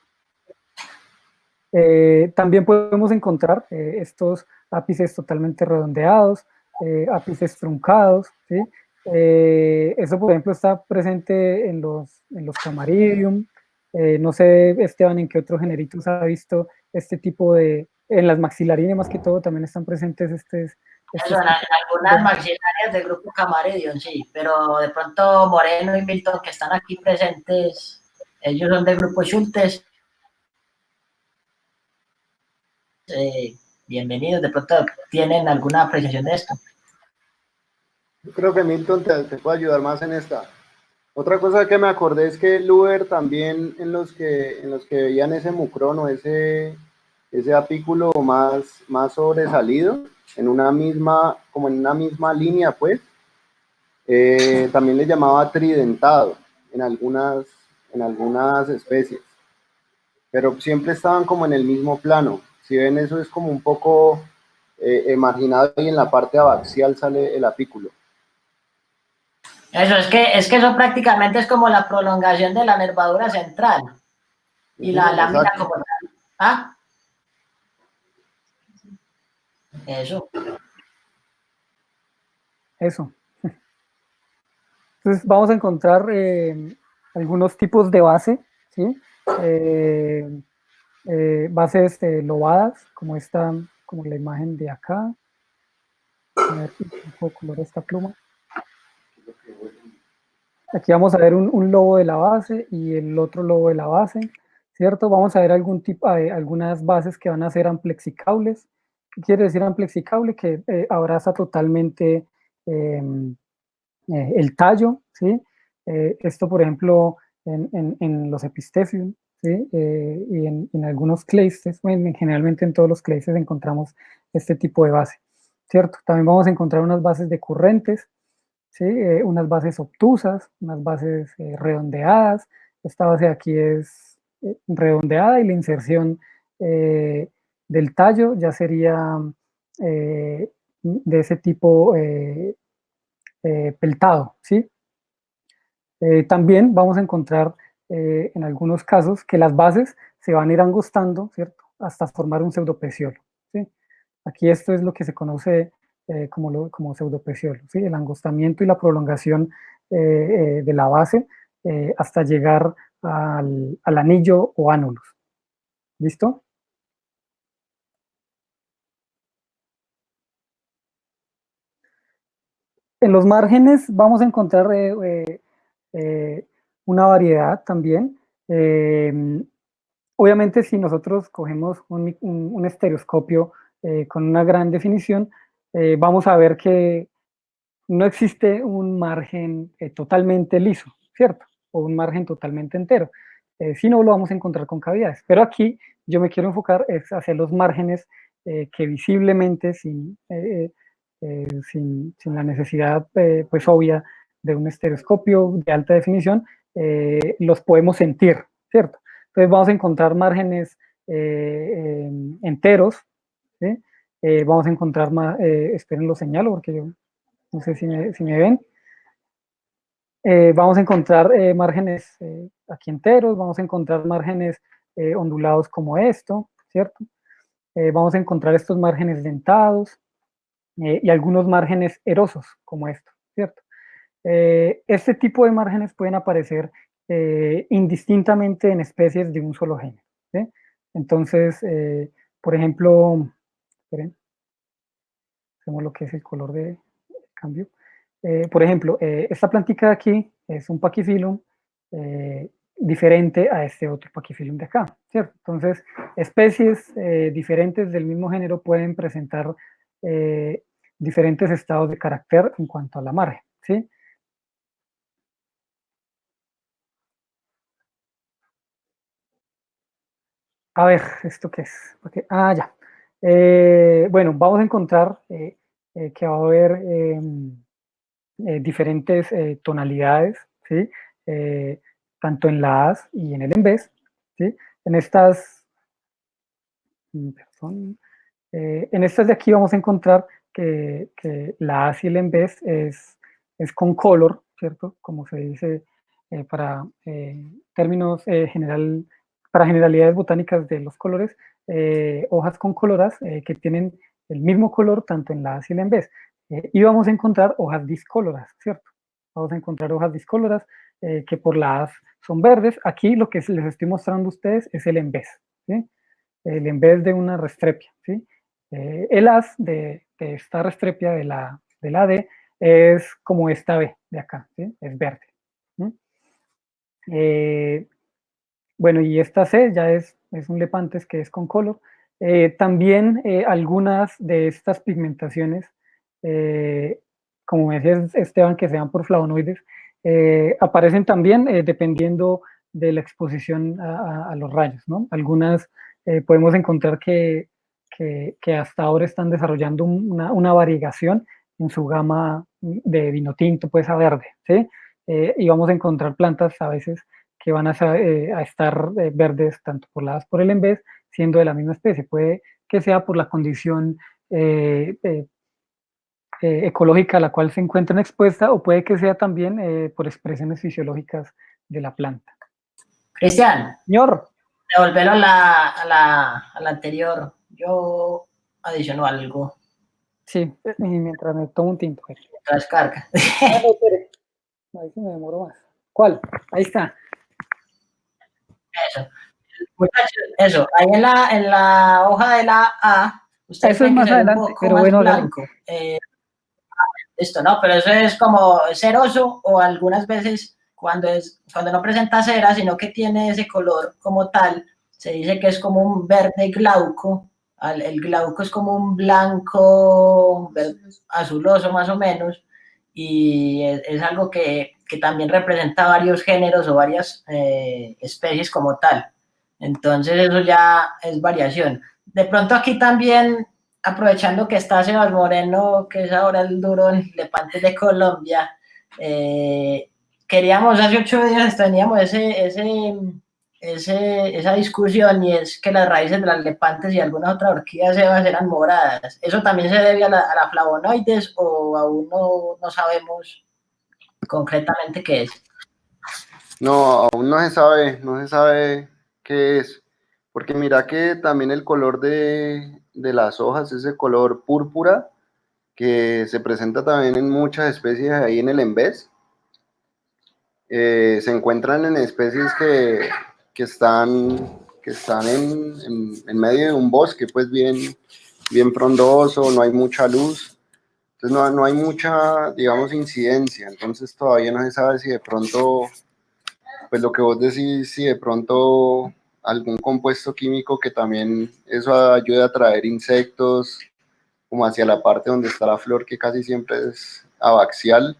También podemos encontrar estos ápices totalmente redondeados, ápices truncados, ¿sí? Eso, por ejemplo, está presente en los Camaridium. No sé, Esteban, en qué otros generitos ha visto este tipo de... En las maxilarines, más que todo, también están presentes Eso, en algunas maxilarias del grupo Camaridium, sí, pero de pronto Moreno y Milton, que están aquí presentes, ellos son del grupo Schultes. Bienvenidos, de pronto tienen alguna apreciación de esto. Yo creo que Milton te puede ayudar más en esta. Otra cosa que me acordé es que el Uber también, en los que veían ese mucrón o ese apículo más sobresalido, como en una misma línea, pues, también le llamaba tridentado en algunas especies, pero siempre estaban como en el mismo plano. Si ven, eso es como un poco marginado, y en la parte abaxial sale el apículo. Eso, es que eso prácticamente es como la prolongación de la nervadura central y la lámina como tal. ¿Ah? Eso. Entonces vamos a encontrar algunos tipos de base, ¿sí? Bases lobadas, como esta, como la imagen de acá. A ver si puedo colorar esta pluma. Aquí vamos a ver un lobo de la base y el otro lobo de la base, ¿cierto? Vamos a ver algunas bases que van a ser amplexicables. ¿Qué quiere decir amplexicable? Que abraza totalmente el tallo, ¿sí? Esto, por ejemplo, en los epistecium, ¿sí? Y en algunos cleistes, bueno, generalmente en todos los cleistes encontramos este tipo de base, ¿cierto? También vamos a encontrar unas bases decurrentes, ¿sí? Unas bases obtusas, unas bases redondeadas. Esta base de aquí es redondeada y la inserción del tallo ya sería de ese tipo peltado, ¿sí? También vamos a encontrar en algunos casos que las bases se van a ir angostando, ¿cierto? Hasta formar un pseudopeciolo, ¿sí? Aquí esto es lo que se conoce como pseudopeciolo, ¿sí? El angostamiento y la prolongación de la base hasta llegar al anillo o ánulus. ¿Listo? En los márgenes vamos a encontrar una variedad también. Obviamente, si nosotros cogemos un estereoscopio con una gran definición, vamos a ver que no existe un margen totalmente liso, ¿cierto? O un margen totalmente entero. Si no, lo vamos a encontrar con cavidades. Pero aquí yo me quiero enfocar hacia los márgenes que visiblemente, sin la necesidad pues obvia de un estereoscopio de alta definición, los podemos sentir, ¿cierto? Entonces vamos a encontrar márgenes enteros, ¿sí? Vamos a encontrar, esperen lo señalo porque yo no sé si me ven. Vamos a encontrar márgenes aquí enteros, vamos a encontrar márgenes ondulados como esto, ¿cierto? Vamos a encontrar estos márgenes dentados y algunos márgenes erosos como esto, ¿cierto? Este tipo de márgenes pueden aparecer indistintamente en especies de un solo género, ¿sí? Entonces, por ejemplo, esperen, hacemos lo que es el color de cambio. Por ejemplo, esta plantita de aquí es un Pachyphyllum diferente a este otro Pachyphyllum de acá, ¿cierto? Entonces, especies diferentes del mismo género pueden presentar diferentes estados de carácter en cuanto a la margen, ¿sí? A ver, ¿esto qué es? Okay. Ah, ya. Bueno, vamos a encontrar que va a haber diferentes tonalidades, ¿sí? Tanto en la AS y en el ENVES, ¿sí? En estas, perdón, en estas de aquí vamos a encontrar que la AS y el ENVES es con color, ¿cierto? Como se dice para términos para generalidades botánicas de los colores, hojas con coloras que tienen el mismo color tanto en la AS y el ENVES. Y vamos a encontrar hojas discoloras, ¿cierto? Vamos a encontrar hojas discoloras que por la AS son verdes. Aquí lo que les estoy mostrando a ustedes es el ENVES, ¿sí? El ENVES de una restrepia, ¿sí? El as de esta restrepia de la D es como esta B de acá, ¿sí? Es verde. Bueno, y esta C ya es un Lepanthes que es con color. También algunas de estas pigmentaciones, como me decía Esteban, que se dan por flavonoides, aparecen también dependiendo de la exposición a los rayos, ¿no? Algunas podemos encontrar que hasta ahora están desarrollando una variegación en su gama de vino tinto, pues a verde, ¿sí? Y vamos a encontrar plantas a veces que van a estar verdes tanto por por el ENVES, siendo de la misma especie. Puede que sea por la condición ecológica a la cual se encuentran expuesta, o puede que sea también por expresiones fisiológicas de la planta. Cristian, Señor. devolverlo a la anterior. Yo adiciono algo. Sí, y mientras me tomo un tinto. Mientras carga. Ahí sí me demoro más. ¿Cuál? Ahí está. Eso. Muchachos, eso. Ahí en la hoja de la A, ustedes eso es más adelante, un poco pero más bueno, blanco. Esto, ¿no? Pero eso es como ceroso o algunas veces cuando no presenta cera, sino que tiene ese color como tal, se dice que es como un verde glauco. El glauco es como un blanco azuloso más o menos, y es algo que también representa varios géneros o varias especies como tal. Entonces eso ya es variación. De pronto aquí también, aprovechando que está Sebas Moreno, que es ahora el duro en Lepantes de Colombia, queríamos, hace 8 días teníamos esa discusión, y es que las raíces de las lepantes y algunas otras orquídeas Sebas eran moradas. ¿Eso también se debe a la flavonoides o aún no sabemos concretamente qué es? No, aún no se sabe qué es, porque mira que también el color de las hojas, ese color púrpura, que se presenta también en muchas especies ahí en el Embés, se encuentran en especies que están en medio de un bosque, pues bien frondoso, no hay mucha luz, entonces no hay mucha, digamos, incidencia, entonces todavía no se sabe si de pronto, pues lo que vos decís, si de pronto algún compuesto químico que también eso ayuda a atraer insectos como hacia la parte donde está la flor, que casi siempre es abaxial.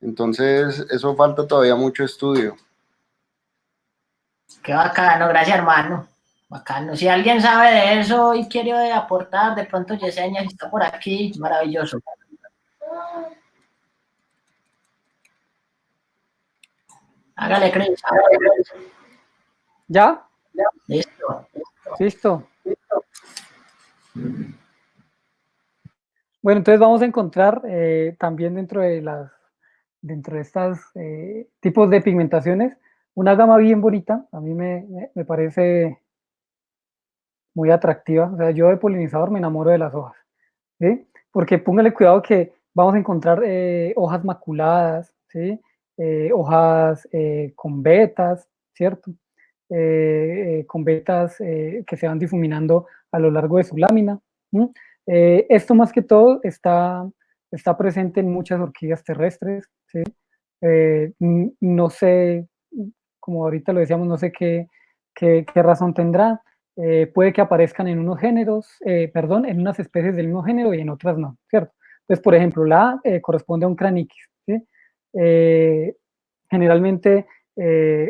Entonces, eso falta todavía mucho estudio. Qué bacano, gracias hermano. Bacano. Si alguien sabe de eso y quiere aportar, de pronto Yesenia, si está por aquí, maravilloso. Hágale, Cris. ¿Ya? Listo. Listo. Bueno, entonces vamos a encontrar también dentro de estas tipos de pigmentaciones una gama bien bonita. A mí me parece muy atractiva. O sea, yo de polinizador me enamoro de las hojas, ¿sí? Porque póngale cuidado que vamos a encontrar hojas maculadas, ¿sí? Hojas con vetas, ¿cierto? Con vetas que se van difuminando a lo largo de su lámina. Esto más que todo está presente en muchas orquídeas terrestres, ¿sí? No sé, como ahorita lo decíamos, no sé qué razón tendrá. Puede que aparezcan en unos géneros, perdón, en unas especies del mismo género y en otras no, ¿cierto? Entonces, por ejemplo, la A corresponde a un craniquis, ¿sí? Generalmente,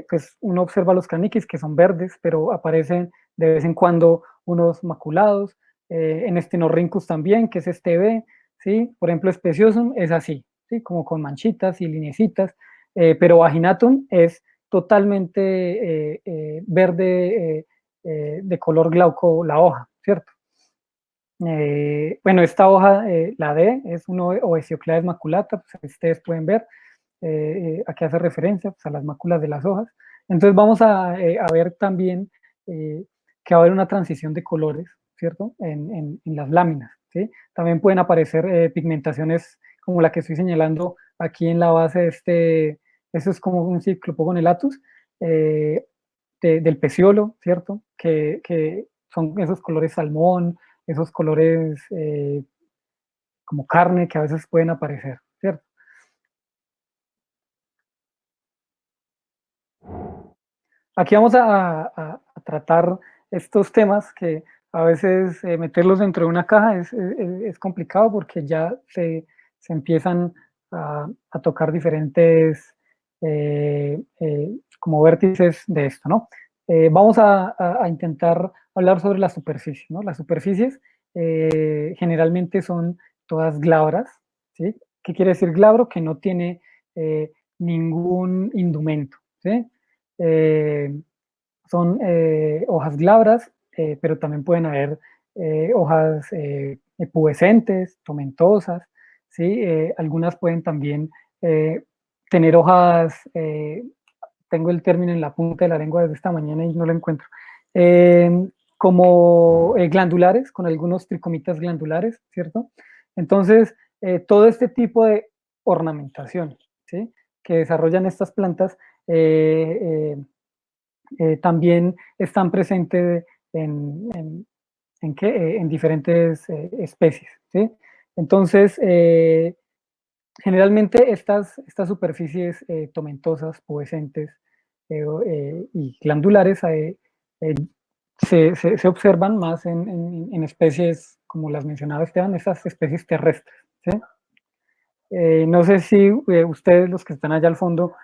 pues uno observa los craniquis que son verdes, pero aparecen de vez en cuando unos maculados, en Stenorhynchus también, que es este B, ¿sí? Por ejemplo, Speciosum es así, ¿sí? Como con manchitas y lineecitas, pero Vaginatum es totalmente verde, de color glauco la hoja, ¿cierto? Bueno, esta hoja, la D, es una Oesioclades maculata, pues ustedes pueden ver, a qué hace referencia, pues, a las máculas de las hojas. Entonces vamos a ver también que va a haber una transición de colores, ¿cierto? En las láminas, ¿sí? También pueden aparecer pigmentaciones como la que estoy señalando aquí en la base de eso es como un Cyclopogon-elatus, del peciolo, ¿cierto? Que son esos colores salmón, esos colores como carne que a veces pueden aparecer, ¿cierto? Aquí vamos a tratar estos temas que a veces meterlos dentro de una caja es complicado porque ya se empiezan a tocar diferentes como vértices de esto, ¿no? Vamos a intentar hablar sobre la superficie, ¿no? Las superficies generalmente son todas glabras, ¿sí? ¿Qué quiere decir glabro? Que no tiene ningún indumento, ¿sí? Son hojas glabras, pero también pueden haber hojas pubescentes, tomentosas, ¿sí? Algunas pueden también tener hojas, tengo el término en la punta de la lengua desde esta mañana y no lo encuentro, como glandulares, con algunos tricomitas glandulares, ¿cierto? Entonces, todo este tipo de ornamentación, ¿sí? Que desarrollan estas plantas, también están presentes en diferentes especies, ¿sí? Entonces, Generalmente estas superficies tomentosas, pubescentes y glandulares se observan más en especies, como las mencionaba Esteban, esas especies terrestres, ¿sí? No sé si ustedes, los que están allá al fondo,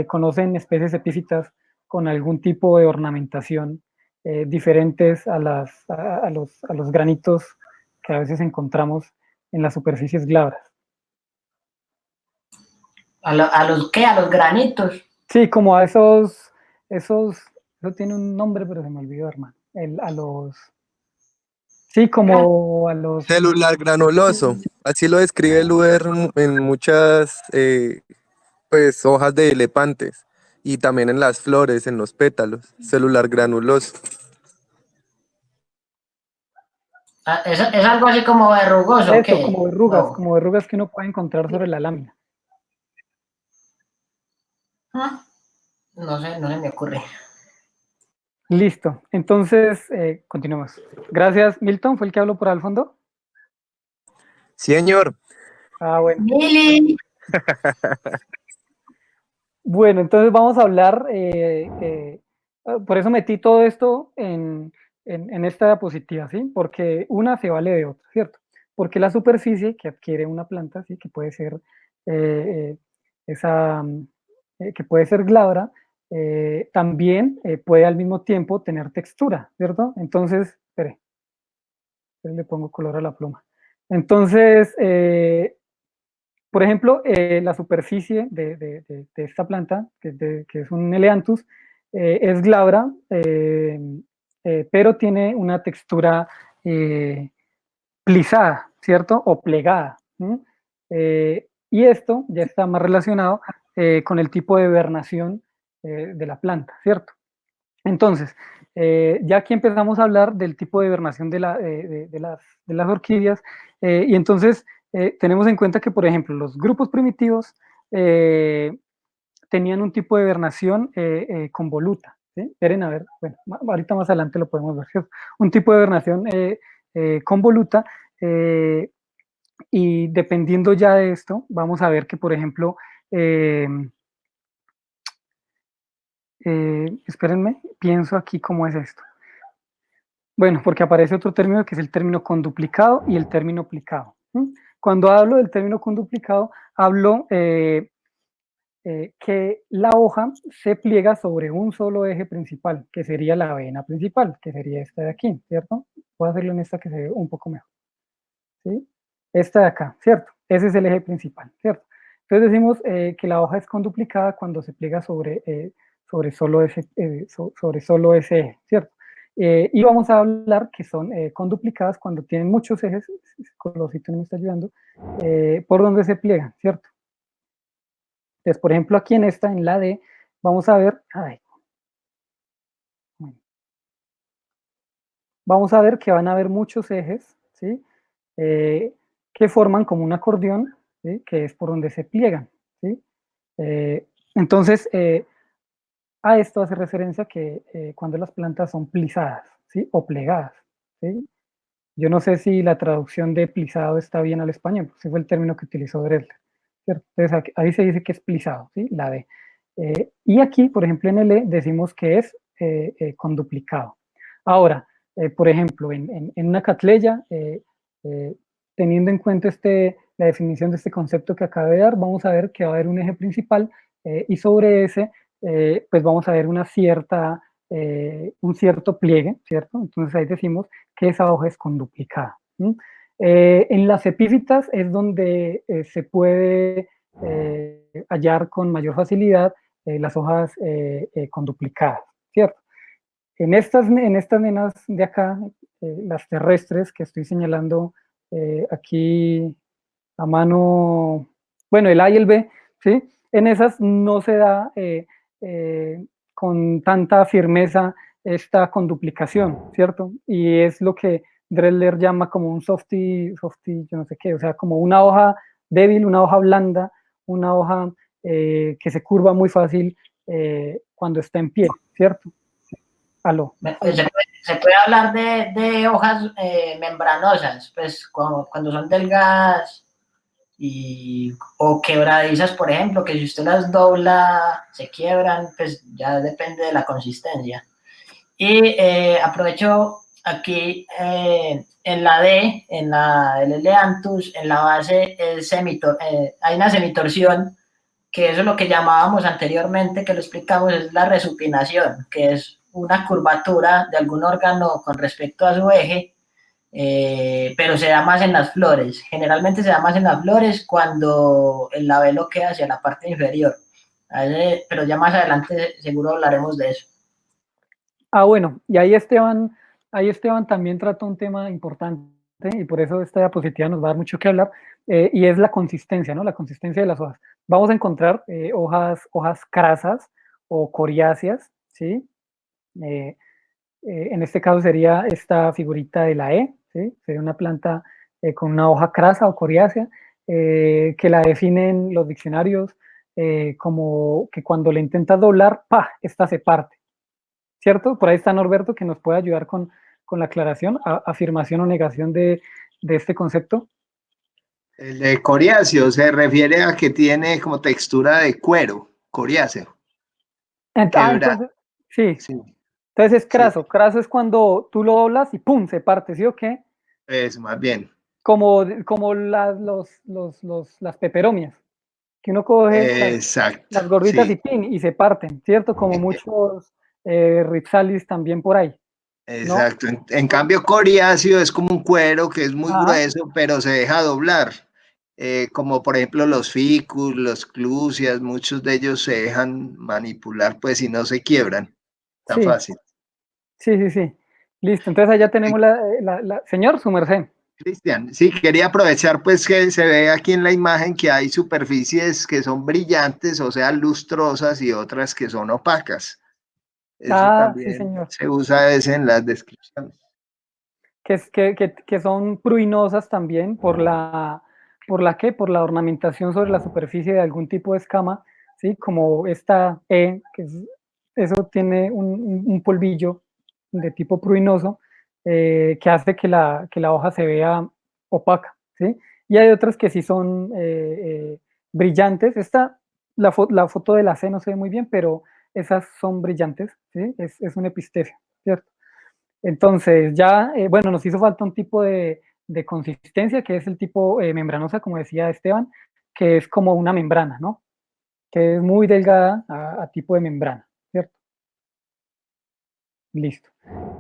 conocen especies epífitas con algún tipo de ornamentación diferentes a los granitos que a veces encontramos en las superficies glabras. ¿A los qué? ¿A los granitos? Sí, como a eso tiene un nombre, pero se me olvidó, hermano. Sí, como a los... Celular granuloso, así lo describe Luer en muchas pues, hojas de lepantes y también en las flores, en los pétalos, celular granuloso. ¿Es algo así como verrugoso? Eso, ¿Qué? No. como verrugas que uno puede encontrar sobre la lámina. No sé, no se me ocurre. Listo, entonces continuemos. Gracias, Milton, ¿fue el que habló por al fondo? Sí, señor. Ah, bueno. ¡Mili! Bueno, entonces vamos a hablar, por eso metí todo esto en esta diapositiva, ¿sí? Porque una se vale de otra, ¿cierto? Porque la superficie que adquiere una planta, ¿sí? Que puede ser que puede ser glabra, también puede al mismo tiempo tener textura, ¿cierto? Entonces, espere, le pongo color a la pluma. Entonces, por ejemplo, la superficie de esta planta, que es un Eleanthus, es glabra, pero tiene una textura plisada, ¿cierto? O plegada. Y esto ya está más relacionado con el tipo de hibernación de la planta, ¿cierto? Entonces, ya aquí empezamos a hablar del tipo de hibernación de las orquídeas, y entonces tenemos en cuenta que, por ejemplo, los grupos primitivos tenían un tipo de hibernación convoluta, ¿sí? Esperen a ver, bueno, ahorita más adelante lo podemos ver, ¿cierto? Un tipo de hibernación convoluta, y dependiendo ya de esto, vamos a ver que, por ejemplo, espérenme, pienso aquí cómo es esto. Bueno, porque aparece otro término que es el término conduplicado y el término plicado. Cuando hablo del término conduplicado, hablo que la hoja se pliega sobre un solo eje principal, que sería la vena principal, que sería esta de aquí, ¿cierto? Voy a hacerlo en esta que se ve un poco mejor, ¿sí? Esta de acá, ¿cierto? Ese es el eje principal, ¿cierto? Entonces decimos que la hoja es conduplicada cuando se pliega sobre solo ese eje, ¿cierto? Y vamos a hablar que son conduplicadas cuando tienen muchos ejes, Colorcito no me está ayudando, por donde se pliegan, ¿cierto? Entonces, por ejemplo, aquí en la D, vamos a ver, vamos a ver que van a haber muchos ejes, ¿sí? Que forman como un acordeón, ¿sí? Que es por donde se pliegan, ¿sí? Entonces, a esto hace referencia que cuando las plantas son plisadas, ¿sí? O plegadas, ¿sí? Yo no sé si la traducción de plisado está bien al español, ese fue el término que utilizó Dressler, ¿cierto? Entonces, ahí se dice que es plisado, ¿sí? La D. Y aquí, por ejemplo, en el E decimos que es conduplicado. Ahora, por ejemplo, en una catleya, teniendo en cuenta la definición de este concepto que acabo de dar, vamos a ver que va a haber un eje principal y sobre ese, pues vamos a ver un cierto pliegue, ¿cierto? Entonces ahí decimos que esa hoja es conduplicada. En las epífitas es donde se puede hallar con mayor facilidad las hojas conduplicadas, ¿cierto? En estas nenas de acá, las terrestres que estoy señalando aquí a mano, bueno, el A y el B, ¿sí? En esas no se da con tanta firmeza esta conduplicación, ¿cierto? Y es lo que Dressler llama como un softy, yo no sé qué, o sea, como una hoja débil, una hoja blanda, una hoja que se curva muy fácil cuando está en pie, ¿cierto? Aló. Se puede hablar de hojas membranosas, pues cuando son delgadas o quebradizas, por ejemplo, que si usted las dobla se quiebran, pues ya depende de la consistencia. Y aprovecho aquí en la D, en la L-Anthus, en la base hay una semitorsión, que eso es lo que llamábamos anteriormente, que lo explicamos, es la resupinación, que es una curvatura de algún órgano con respecto a su eje, pero se da más en las flores. Generalmente se da más en las flores cuando el labelo queda hacia la parte inferior. Pero ya más adelante seguro hablaremos de eso. Ah, bueno, y ahí Esteban también trató un tema importante y por eso esta diapositiva nos va a dar mucho que hablar, y es la consistencia, ¿no? La consistencia de las hojas. Vamos a encontrar hojas crasas o coriáceas, ¿sí? En este caso sería esta figurita de la E, ¿sí? Sería una planta con una hoja crasa o coriácea, que la definen los diccionarios como que cuando le intentas doblar, ¡pa!, esta se parte, ¿cierto? Por ahí está Norberto que nos puede ayudar con la aclaración, afirmación o negación de este concepto. El de coriáceo se refiere a que tiene como textura de cuero, coriáceo. Entonces, sí. Sí. Entonces es craso. Sí. Craso es cuando tú lo doblas y ¡pum!, se parte, ¿sí o qué? Es más bien. Como las peperomias, que uno coge las gorditas sí. y pin y se parten, ¿cierto? Como muchos ripsalis también por ahí, ¿no? Exacto. En cambio, coriáceo es como un cuero que es muy Ajá. grueso, pero se deja doblar. Como por ejemplo los ficus, los clusias, muchos de ellos se dejan manipular, pues, y no se quiebran tan Sí. fácil. Sí. Listo, entonces allá tenemos señor, su merced. Cristian, sí, quería aprovechar pues que se ve aquí en la imagen que hay superficies que son brillantes, o sea, lustrosas, y otras que son opacas. Eso Sí, también señor. se usa en las descripciones. Que son pruinosas también ¿por la qué? Por la ornamentación sobre la superficie de algún tipo de escama, ¿sí? Como esta E, eso tiene un polvillo de tipo pruinoso, que hace que la hoja se vea opaca, ¿sí? Y hay otras que sí son brillantes. La foto de la C no se ve muy bien, pero esas son brillantes, ¿sí? Es un epistecio, ¿cierto? Entonces, ya, bueno, nos hizo falta un tipo de consistencia, que es el tipo membranosa, como decía Esteban, que es como una membrana, ¿no? Que es muy delgada a tipo de membrana, ¿cierto? Listo.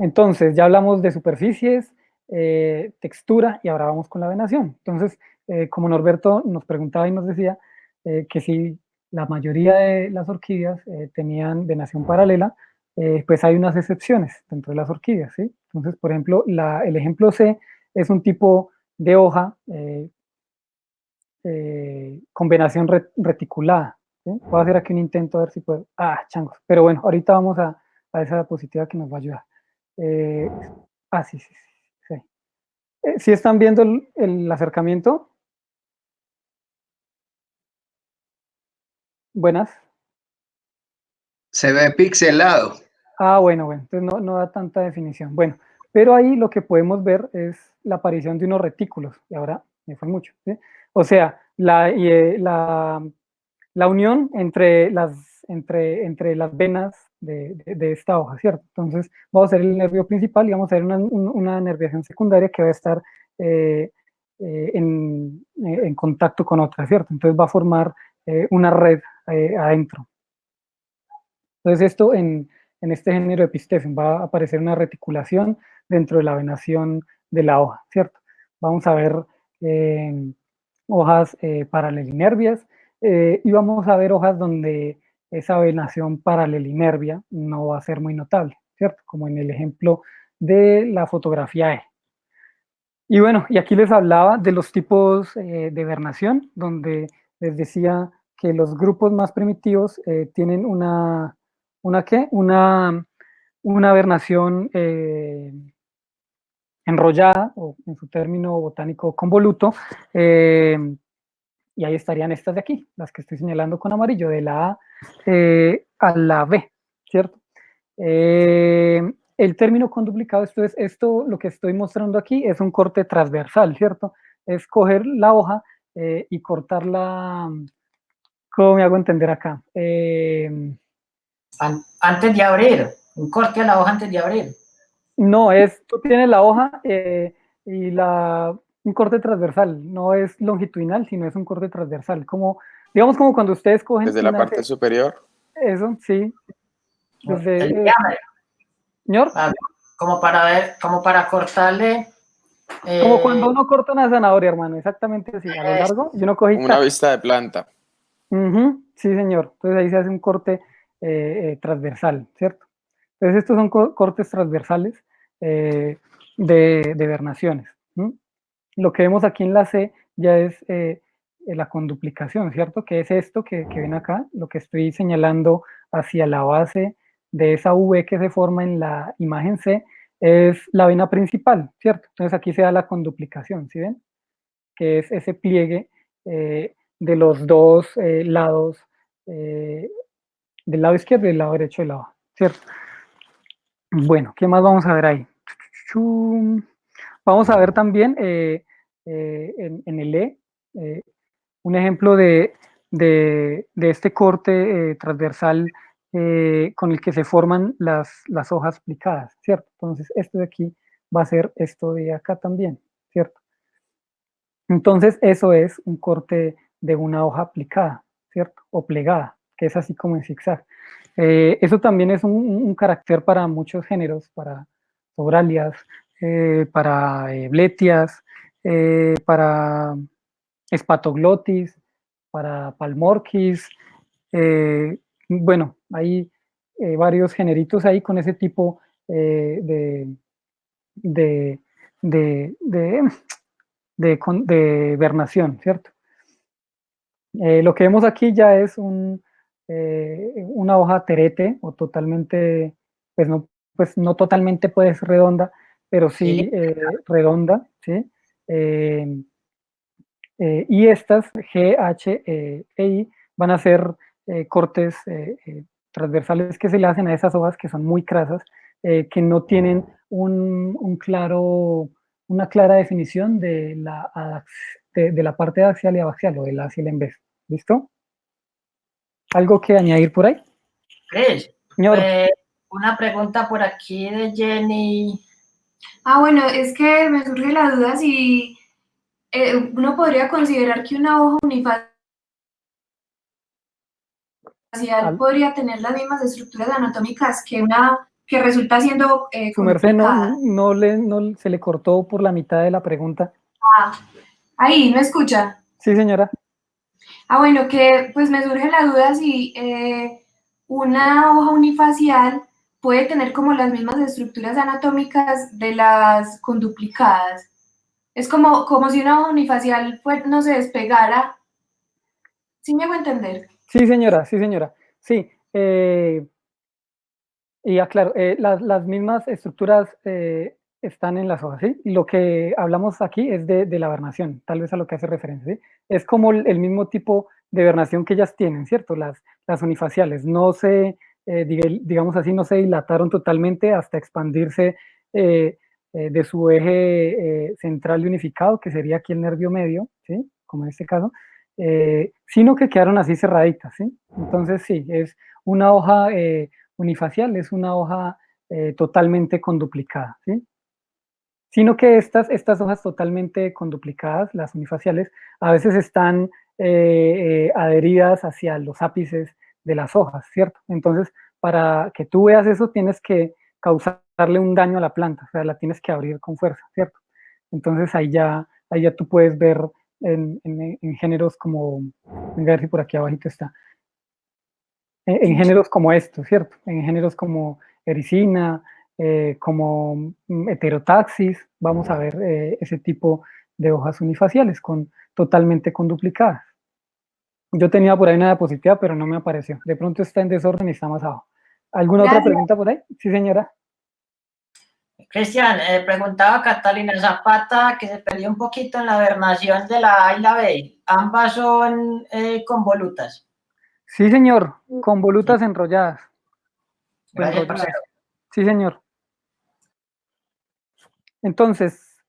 Entonces, ya hablamos de superficies, textura, y ahora vamos con la venación. Entonces, como Norberto nos preguntaba y nos decía que si la mayoría de las orquídeas tenían venación paralela, pues hay unas excepciones dentro de las orquídeas, ¿sí? Entonces, por ejemplo, el ejemplo C es un tipo de hoja con venación reticulada, ¿sí? Voy a hacer aquí un intento a ver si puedo. Ah, changos. Pero bueno, ahorita vamos a esa diapositiva que nos va a ayudar. Sí. ¿Sí están viendo el acercamiento? Buenas. Se ve pixelado. Bueno, entonces no da tanta definición. Bueno, pero ahí lo que podemos ver es la aparición de unos retículos, y ahora me fue mucho, ¿sí? O sea, la unión entre las venas de esta hoja, ¿cierto? Entonces, vamos a hacer el nervio principal y vamos a hacer una nerviación secundaria que va a estar en contacto con otra, ¿cierto? Entonces va a formar una red adentro. Entonces esto en este género Epistefium va a aparecer una reticulación dentro de la venación de la hoja, ¿cierto? Vamos a ver hojas paralelinervias y vamos a ver hojas donde esa venación paralelinervia no va a ser muy notable, ¿cierto? Como en el ejemplo de la fotografía E. Y bueno, y aquí les hablaba de los tipos de vernación, donde les decía que los grupos más primitivos tienen ¿qué? Una vernación enrollada, o en su término botánico convoluto, y ahí estarían estas de aquí, las que estoy señalando con amarillo, de la A a la B, ¿cierto? El término conduplicado, lo que estoy mostrando aquí es un corte transversal, ¿cierto? Es coger la hoja y cortarla, ¿cómo me hago entender acá? Antes de abrir, un corte a la hoja antes de abrir. No, tú tienes la hoja y un corte transversal, no es longitudinal, sino es un corte transversal, digamos como cuando ustedes cogen Desde la parte superior. Eso, sí. El diámetro. Señor, como para cortarle. como cuando uno corta una zanahoria, hermano, exactamente así, a lo largo, y uno coge Una vista de planta. Sí, señor. Entonces ahí se hace un corte transversal, ¿cierto? Entonces estos son cortes transversales de vernaciones. Lo que vemos aquí en la C ya es la conduplicación, ¿cierto? Que es esto que ven acá, lo que estoy señalando hacia la base de esa V que se forma en la imagen C, es la vena principal, ¿cierto? Entonces aquí se da la conduplicación, ¿sí ven? Que es ese pliegue de los dos lados, del lado izquierdo y del lado derecho de la hoja, ¿cierto? Bueno, ¿qué más vamos a ver ahí? Vamos a ver también en el E, un ejemplo de este corte transversal con el que se forman las hojas plicadas, ¿cierto? Entonces, esto de aquí va a ser esto de acá también, ¿cierto? Entonces, eso es un corte de una hoja aplicada, ¿cierto? O plegada, que es así como en zigzag. Eso también es un carácter para muchos géneros, para sobralias, para bletias, para espatoglotis, para palmorquis. Bueno, hay varios generitos ahí con ese tipo de, de, de, de, de vernación, ¿cierto? Lo que vemos aquí ya es una hoja terete o totalmente, pues no totalmente pues redonda, pero sí redonda, ¿sí? Y estas G, H e I van a ser cortes transversales que se le hacen a esas hojas que son muy crasas, que no tienen una clara definición de la parte axial y abaxial o del axial en vez. ¿Listo? ¿Algo que añadir por ahí? Cris, Señor. Una pregunta por aquí de Jenny. Bueno, es que me surge la duda si uno podría considerar que una hoja unifácial podría tener las mismas estructuras anatómicas que una que resulta siendo Su merced complicada. no se le cortó por la mitad de la pregunta. Ahí, ¿me escucha? Sí, señora. Bueno, que pues me surge la duda si una hoja unifacial puede tener como las mismas estructuras anatómicas de las conduplicadas. Es como si una hoja unifacial no se despegara. ¿Sí me hago entender? Sí, señora, sí, señora. Sí. Y aclaro, las mismas estructuras están en las hojas, ¿sí? Y lo que hablamos aquí es de la vernación, tal vez a lo que hace referencia, ¿sí? Es como el mismo tipo de vernación que ellas tienen, ¿cierto? Las unifaciales, no se, digamos así, no se dilataron totalmente hasta expandirse de su eje central y unificado, que sería aquí el nervio medio, ¿sí? Como en este caso, sino que quedaron así cerraditas, ¿sí? Entonces, sí, es una hoja unifacial, es una hoja totalmente conduplicada, ¿sí? Sino que estas hojas totalmente conduplicadas, las unifaciales, a veces están adheridas hacia los ápices de las hojas, ¿cierto? Entonces, para que tú veas eso, tienes que causarle un daño a la planta, o sea, la tienes que abrir con fuerza, ¿cierto? Entonces, ahí ya tú puedes ver en géneros como, venga a ver si por aquí abajito está, en géneros como estos, ¿cierto? En géneros como ericina, como heterotaxis, vamos a ver ese tipo de hojas unifaciales totalmente conduplicadas. Yo tenía por ahí una diapositiva, pero no me apareció. De pronto está en desorden y está más abajo. ¿Alguna otra pregunta por ahí? Sí, señora. Cristian, preguntaba Catalina Zapata que se perdió un poquito en la vernación de la A y la B. Ambas son convolutas. Sí, señor, convolutas enrolladas. Gracias, parcero. Sí, señor. Entonces,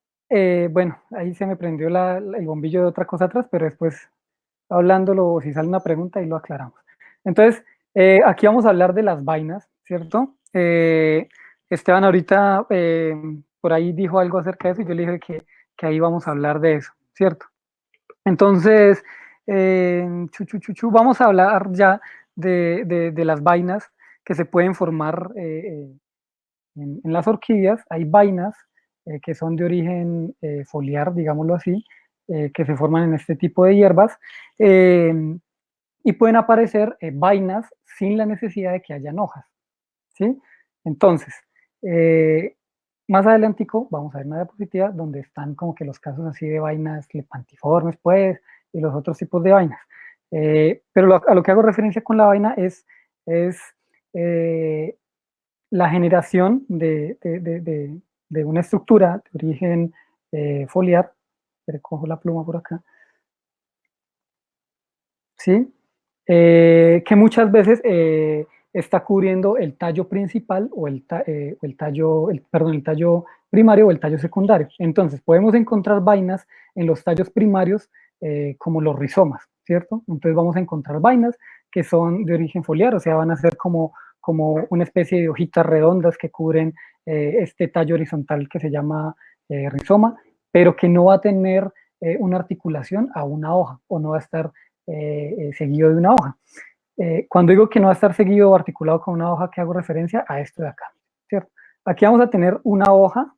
bueno, ahí se me prendió el bombillo de otra cosa atrás, pero después hablándolo, si sale una pregunta, ahí lo aclaramos. Entonces, aquí vamos a hablar de las vainas, ¿cierto? Esteban ahorita por ahí dijo algo acerca de eso y yo le dije que ahí vamos a hablar de eso, ¿cierto? Entonces, vamos a hablar ya de las vainas que se pueden formar en las orquídeas. Hay vainas que son de origen foliar, digámoslo así, que se forman en este tipo de hierbas, y pueden aparecer vainas sin la necesidad de que hayan hojas, ¿sí? Entonces, más adelantico vamos a ver una diapositiva donde están como que los casos así de vainas lepantiformes, pues, y los otros tipos de vainas. Pero a lo que hago referencia con la vaina es la generación de una estructura de origen foliar. Recojo la pluma por acá. ¿Sí? Que muchas veces está cubriendo el tallo principal o el tallo primario o el tallo secundario. Entonces, podemos encontrar vainas en los tallos primarios como los rizomas, ¿cierto? Entonces vamos a encontrar vainas que son de origen foliar, o sea, van a ser como una especie de hojitas redondas que cubren este tallo horizontal que se llama rizoma, pero que no va a tener una articulación a una hoja, o no va a estar seguido de una hoja. Cuando digo que no va a estar seguido o articulado con una hoja, que hago referencia a esto de acá, ¿cierto? Aquí vamos a tener una hoja,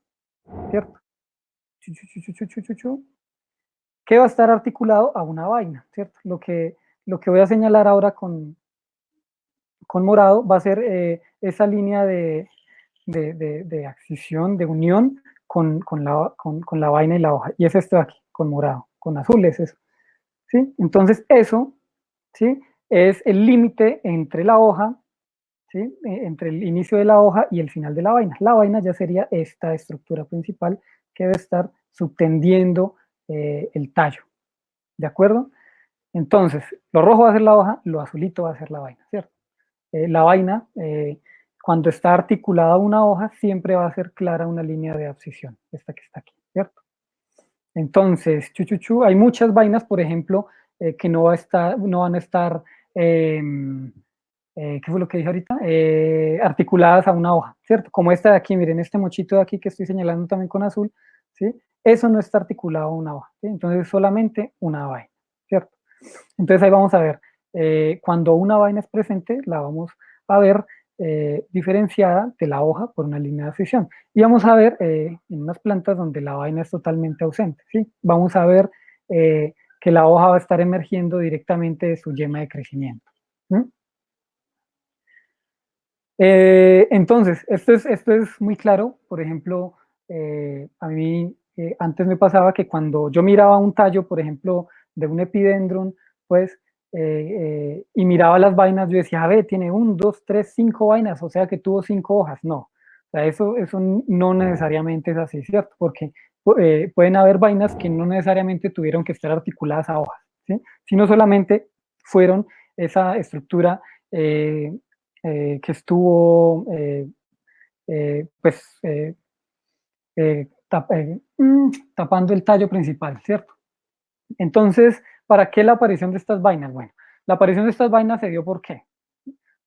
¿cierto? Que va a estar articulado a una vaina, ¿cierto? Lo que voy a señalar ahora con morado va a ser esa línea de accisión, de unión con la vaina y la hoja. Y es esto de aquí, con morado, con azul es eso, ¿sí? Entonces eso, ¿sí? Es el límite entre la hoja, ¿sí? Entre el inicio de la hoja y el final de la vaina. La vaina ya sería esta estructura principal que debe estar subtendiendo el tallo, ¿de acuerdo? Entonces, lo rojo va a ser la hoja, lo azulito va a ser la vaina, ¿cierto? La vaina, cuando está articulada a una hoja, siempre va a ser clara una línea de abscisión, esta que está aquí, ¿cierto? Entonces, hay muchas vainas, por ejemplo, que no van a estar, ¿qué fue lo que dije ahorita? Articuladas a una hoja, ¿cierto? Como esta de aquí, miren, este mochito de aquí que estoy señalando también con azul, ¿sí? Eso no está articulado a una hoja, ¿sí? Entonces, solamente una vaina, ¿cierto? Entonces, ahí vamos a ver, cuando una vaina es presente, la vamos a ver diferenciada de la hoja por una línea de abscisión. Y vamos a ver en unas plantas donde la vaina es totalmente ausente, ¿sí? Vamos a ver que la hoja va a estar emergiendo directamente de su yema de crecimiento. Entonces, esto es muy claro. Por ejemplo, a mí antes me pasaba que cuando yo miraba un tallo, por ejemplo, de un epidendron, pues, y miraba las vainas, yo decía, a ver, tiene 1, 2, 3, 5 vainas, o sea que tuvo 5 hojas. No, o sea, eso no necesariamente es así, ¿cierto? Porque pueden haber vainas que no necesariamente tuvieron que estar articuladas a hojas, ¿sí? Sino solamente fueron esa estructura que estuvo pues tapando el tallo principal, ¿cierto? Entonces, ¿para qué la aparición de estas vainas? Bueno, la aparición de estas vainas se dio ¿por qué?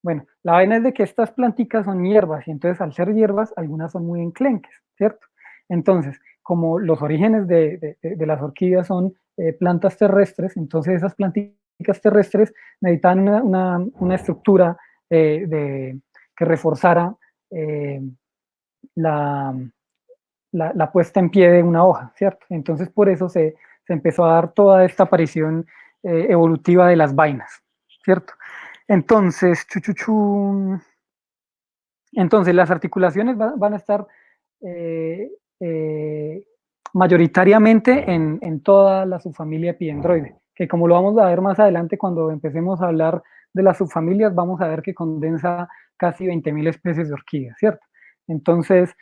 Bueno, la vaina es de que estas planticas son hierbas y entonces al ser hierbas, algunas son muy enclenques, ¿cierto? Entonces, como los orígenes de las orquídeas son plantas terrestres, entonces esas planticas terrestres necesitan una estructura que reforzara la puesta en pie de una hoja, ¿cierto? Entonces por eso se empezó a dar toda esta aparición evolutiva de las vainas, ¿cierto? Entonces, entonces las articulaciones van a estar mayoritariamente en toda la subfamilia Epidendroide, que como lo vamos a ver más adelante cuando empecemos a hablar de las subfamilias, vamos a ver que condensa casi 20.000 especies de orquídeas, ¿cierto? Entonces,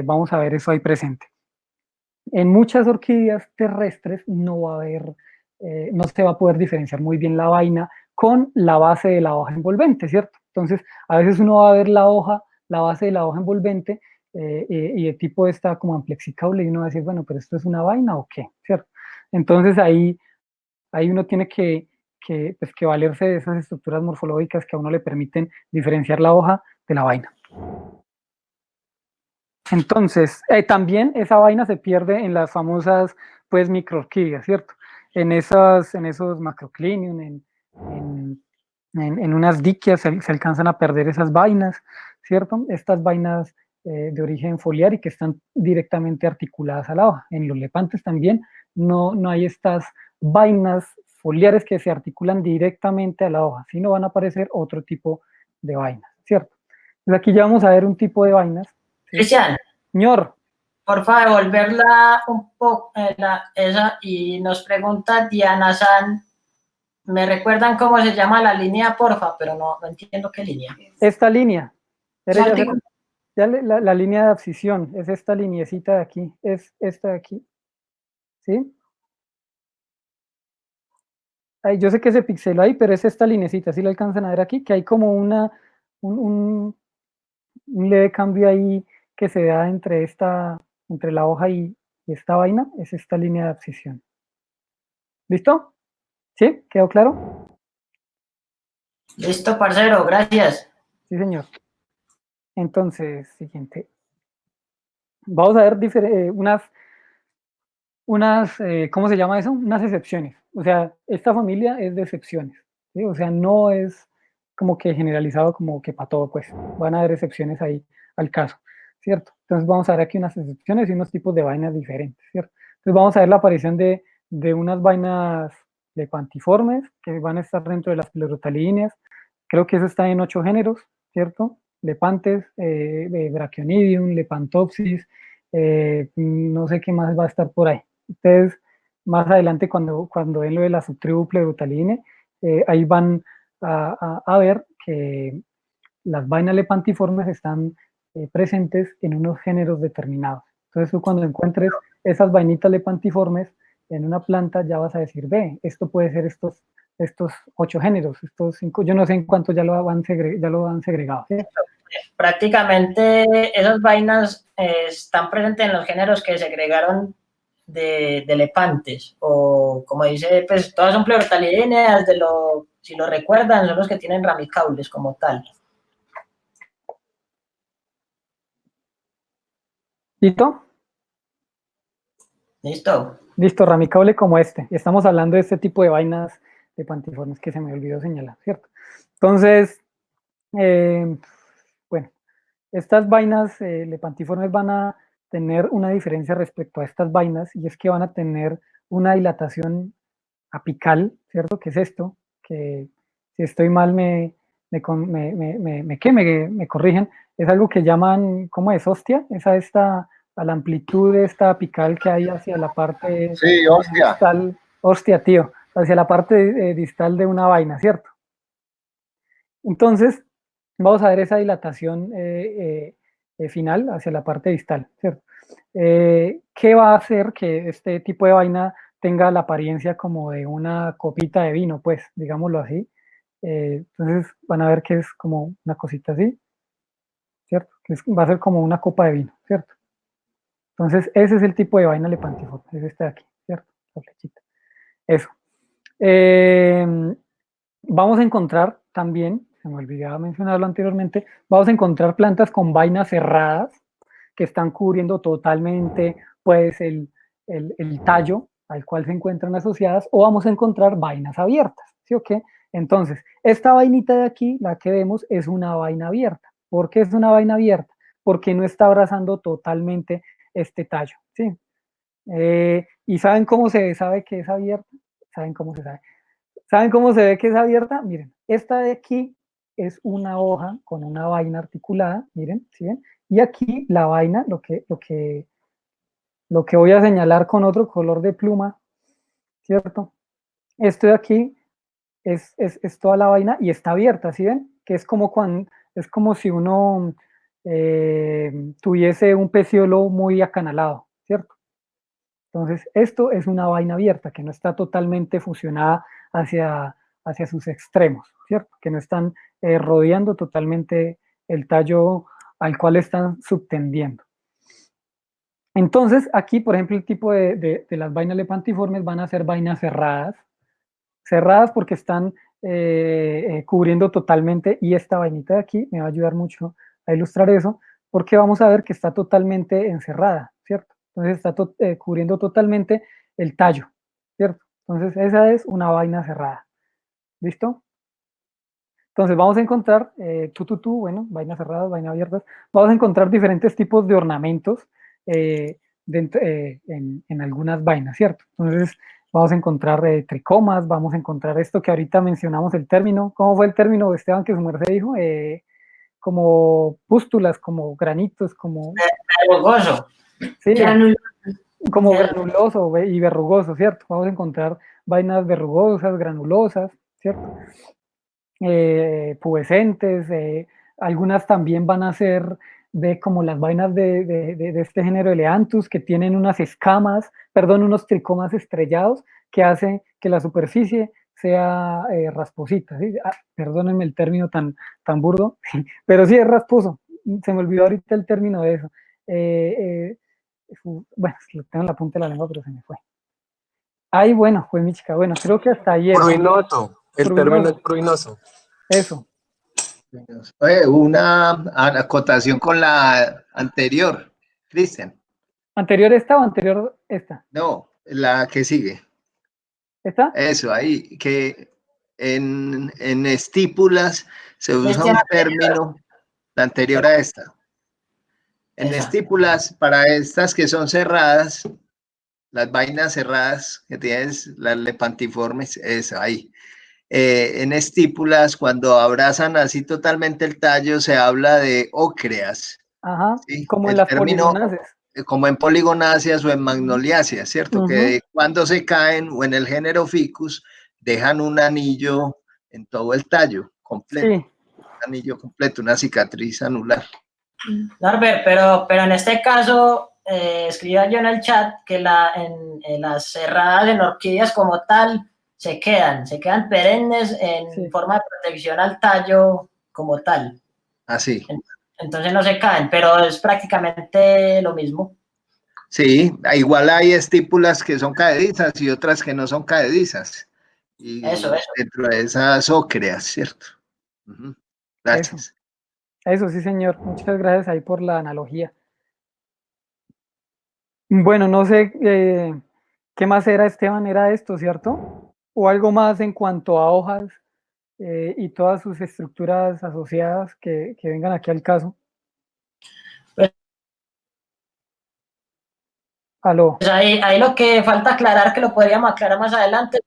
vamos a ver eso ahí presente. En muchas orquídeas terrestres no va a haber, no se va a poder diferenciar muy bien la vaina con la base de la hoja envolvente, ¿cierto? Entonces, a veces uno va a ver la base de la hoja envolvente y el tipo está como amplexicable y uno va a decir, bueno, pero ¿esto es una vaina o qué? ¿Cierto? Entonces ahí uno tiene pues, que valerse de esas estructuras morfológicas que a uno le permiten diferenciar la hoja de la vaina. Entonces, también esa vaina se pierde en las famosas, pues, microorquídeas, ¿cierto? En esos macroclinium, en unas diquias se alcanzan a perder esas vainas, ¿cierto? Estas vainas de origen foliar y que están directamente articuladas a la hoja. En los lepantes también no hay estas vainas foliares que se articulan directamente a la hoja, sino van a aparecer otro tipo de vainas, ¿cierto? Entonces aquí ya vamos a ver un tipo de vainas. ¿Sí? Cristian, Señor. Porfa, devolverla un poco, esa, y nos pregunta Diana San, ¿me recuerdan cómo se llama la línea, porfa? Pero no entiendo qué línea. Esta línea. La línea de abscisión, es esta liniecita de aquí, es esta de aquí. ¿Sí? Ay, yo sé que se pixeló ahí, pero es esta linecita, ¿sí lo alcanzan a ver aquí? Que hay como un leve cambio ahí que se da entre la hoja y esta vaina, es esta línea de abscisión. ¿Listo? ¿Sí? ¿Quedó claro? Listo, parcero, gracias. Sí, señor. Entonces, siguiente. Vamos a ver ¿cómo se llama eso? Unas excepciones. O sea, esta familia es de excepciones, ¿sí? O sea, no es como que generalizado como que para todo, pues. Van a haber excepciones ahí al caso, ¿cierto? Entonces vamos a ver aquí unas excepciones y unos tipos de vainas diferentes, ¿cierto? Entonces vamos a ver la aparición de unas vainas lepantiformes que van a estar dentro de las pleurotalíneas. Creo que eso está en 8 géneros, ¿cierto? Lepantes, Brachionidium, Lepantopsis, no sé qué más va a estar por ahí. Ustedes más adelante cuando ven lo de la subtribu Pleurotaline, ahí van a ver que las vainas lepantiformes están presentes en unos géneros determinados. Entonces tú cuando encuentres esas vainitas lepantiformes en una planta ya vas a decir, ve, esto puede ser estos 8 géneros, estos 5, yo no sé en cuánto ya lo han segregado. ¿Sí? Prácticamente esas vainas están presentes en los géneros que se segregaron de lepantes, o como dice, pues todas son pleurotalíneas, si lo recuerdan, son los que tienen ramicables como tal. ¿Listo? ¿Listo? Listo, ramicable como este. Estamos hablando de este tipo de vainas de pantiformes que se me olvidó señalar, ¿cierto? Entonces, bueno, estas vainas lepantiformes van a tener una diferencia respecto a estas vainas y es que van a tener una dilatación apical, ¿cierto? Que es esto, que si estoy mal me corrigen, es algo que llaman, ¿cómo es? Hostia, a la amplitud de esta apical que hay hacia la parte Sí, hostia. distal, hostia, tío, hacia la parte distal de una vaina, ¿cierto? Entonces, vamos a ver esa dilatación final hacia la parte distal, ¿cierto? ¿Qué va a hacer que este tipo de vaina tenga la apariencia como de una copita de vino, pues, digámoslo así? Entonces van a ver que es como una cosita así, ¿cierto? Va a ser como una copa de vino, ¿cierto? Entonces ese es el tipo de vaina lepantiforme, es este de aquí, ¿cierto? La flechita. Eso. Vamos a encontrar también, se me olvidaba mencionarlo anteriormente, vamos a encontrar plantas con vainas cerradas que están cubriendo totalmente pues el tallo al cual se encuentran asociadas, o vamos a encontrar vainas abiertas, ¿sí o qué? Entonces, esta vainita de aquí, la que vemos, es una vaina abierta. ¿Por qué es una vaina abierta? Porque no está abrazando totalmente este tallo, ¿sí? ¿Y saben cómo se sabe que es abierta? ¿Saben cómo se sabe? ¿Saben cómo se ve que es abierta? Miren, esta de aquí es una hoja con una vaina articulada, miren, ¿sí ven? Y aquí la vaina, lo que voy a señalar con otro color de pluma, ¿cierto? Esto de aquí es toda la vaina y está abierta, ¿sí ven? Que es como es como si uno tuviese un peciolo muy acanalado, ¿cierto? Entonces, esto es una vaina abierta, que no está totalmente fusionada hacia sus extremos, ¿cierto? Que no están rodeando totalmente el tallo al cual están subtendiendo. Entonces, aquí, por ejemplo, el tipo de las vainas lepantiformes van a ser vainas cerradas. Cerradas porque están cubriendo totalmente, y esta vainita de aquí me va a ayudar mucho a ilustrar eso, porque vamos a ver que está totalmente encerrada, ¿cierto? Entonces está cubriendo totalmente el tallo, ¿cierto? Entonces esa es una vaina cerrada. ¿Listo? Entonces vamos a encontrar, bueno, vainas cerradas, vainas abiertas, vamos a encontrar diferentes tipos de ornamentos en algunas vainas, ¿cierto? Entonces vamos a encontrar tricomas, vamos a encontrar esto que ahorita mencionamos el término. ¿Cómo fue el término, Esteban, que su merced dijo? Como pústulas, como granitos, como... Verrugoso. Sí, Granuloso. como granuloso y verrugoso, ¿cierto? Vamos a encontrar vainas verrugosas, granulosas, ¿cierto? Pubescentes, algunas también van a ser de como las vainas de este género Eleanthus, que tienen unas escamas, perdón, unos tricomas estrellados que hacen que la superficie sea rasposita, ¿sí? Perdónenme el término tan burdo, pero sí es rasposo, se me olvidó ahorita el término de eso. Bueno, lo tengo en la punta de la lengua, pero se me fue. Ay, bueno, fue mi chica, bueno, creo que hasta ayer. Pruinoso, el término es pruinoso. Eso. Oye, una acotación con la anterior, Cristian. ¿Anterior esta o anterior esta? No, la que sigue. ¿Esta? Eso, ahí, que en estípulas se usa un término, la anterior a esta. En estípulas, para estas que son cerradas, las vainas cerradas que tienes, las lepantiformes, eso, ahí. En estípulas, cuando abrazan así totalmente el tallo, se habla de ócreas. Ajá, ¿sí? como en El las término, poligonáceas. como en poligonáceas o en magnoliáceas, ¿cierto? Que cuando se caen, o en el género ficus, dejan un anillo en todo el tallo, completo. Sí. Un anillo completo, una cicatriz anular. Norbert, pero en este caso, escriba yo en el chat que en las cerradas en orquídeas como tal se quedan perennes en forma de protección al tallo como tal. Así. Entonces no se caen, pero es prácticamente lo mismo. Sí, igual hay estípulas que son caedizas y otras que no son caedizas. Y eso. dentro de esas ócreas, ¿cierto? Gracias. Eso sí, señor. Muchas gracias ahí por la analogía. Bueno, no sé qué más era, Esteban, era esto, ¿cierto? O algo más en cuanto a hojas y todas sus estructuras asociadas que vengan aquí al caso. Aló. Pues ahí lo que falta aclarar, que lo podríamos aclarar más adelante,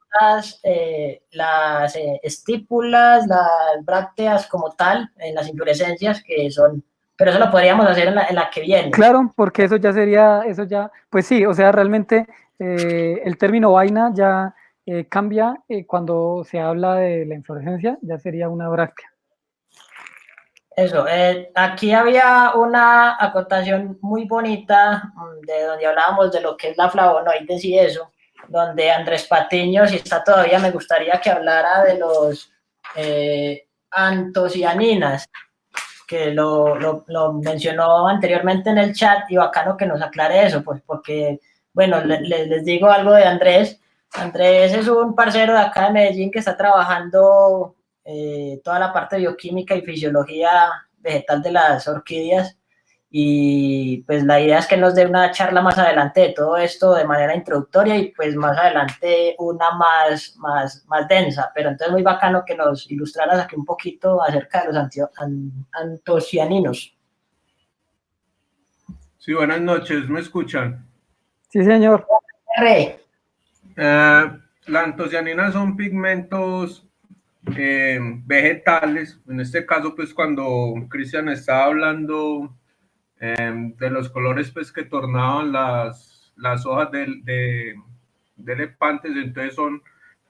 las estípulas, las brácteas como tal, en las inflorescencias que son, pero eso lo podríamos hacer en la que viene. Claro, porque eso ya, pues sí, o sea, realmente el término vaina ya cambia cuando se habla de la inflorescencia, ya sería una bráctea. Eso, aquí había una acotación muy bonita de donde hablábamos de lo que es la flavonoides y eso, donde Andrés Patiño, si está todavía, me gustaría que hablara de los antocianinas, que lo mencionó anteriormente en el chat, y bacano que nos aclare eso, pues porque, bueno, les digo algo de Andrés. Andrés es un parcero de acá de Medellín que está trabajando toda la parte de bioquímica y fisiología vegetal de las orquídeas, y pues la idea es que nos dé una charla más adelante de todo esto de manera introductoria, y pues más adelante una más densa, pero entonces muy bacano que nos ilustraras aquí un poquito acerca de los antocianinos. Sí, buenas noches, ¿me escuchan? Sí, señor. La antocianina son pigmentos vegetales. En este caso, pues cuando Cristian estaba hablando de los colores pues que tornaban las hojas de lepantes, entonces son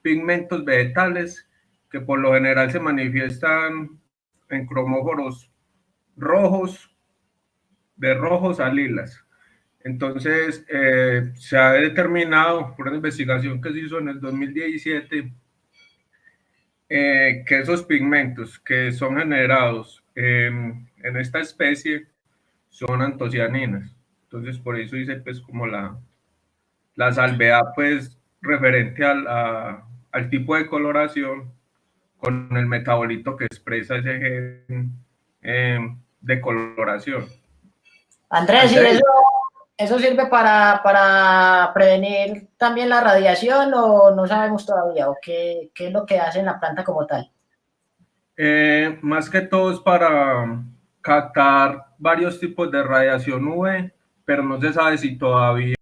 pigmentos vegetales que por lo general se manifiestan en cromóforos rojos, de rojos a lilas. Entonces, se ha determinado por una investigación que se hizo en el 2017 que esos pigmentos que son generados en esta especie son antocianinas. Entonces, por eso hice pues como la salvedad pues referente al tipo de coloración con el metabolito que expresa ese gen de coloración. Andrés, ¿y eso sirve para prevenir también la radiación o no sabemos todavía? ¿O qué es lo que hace en la planta como tal? Más que todo es para captar varios tipos de radiación UV, pero no se sabe si todavía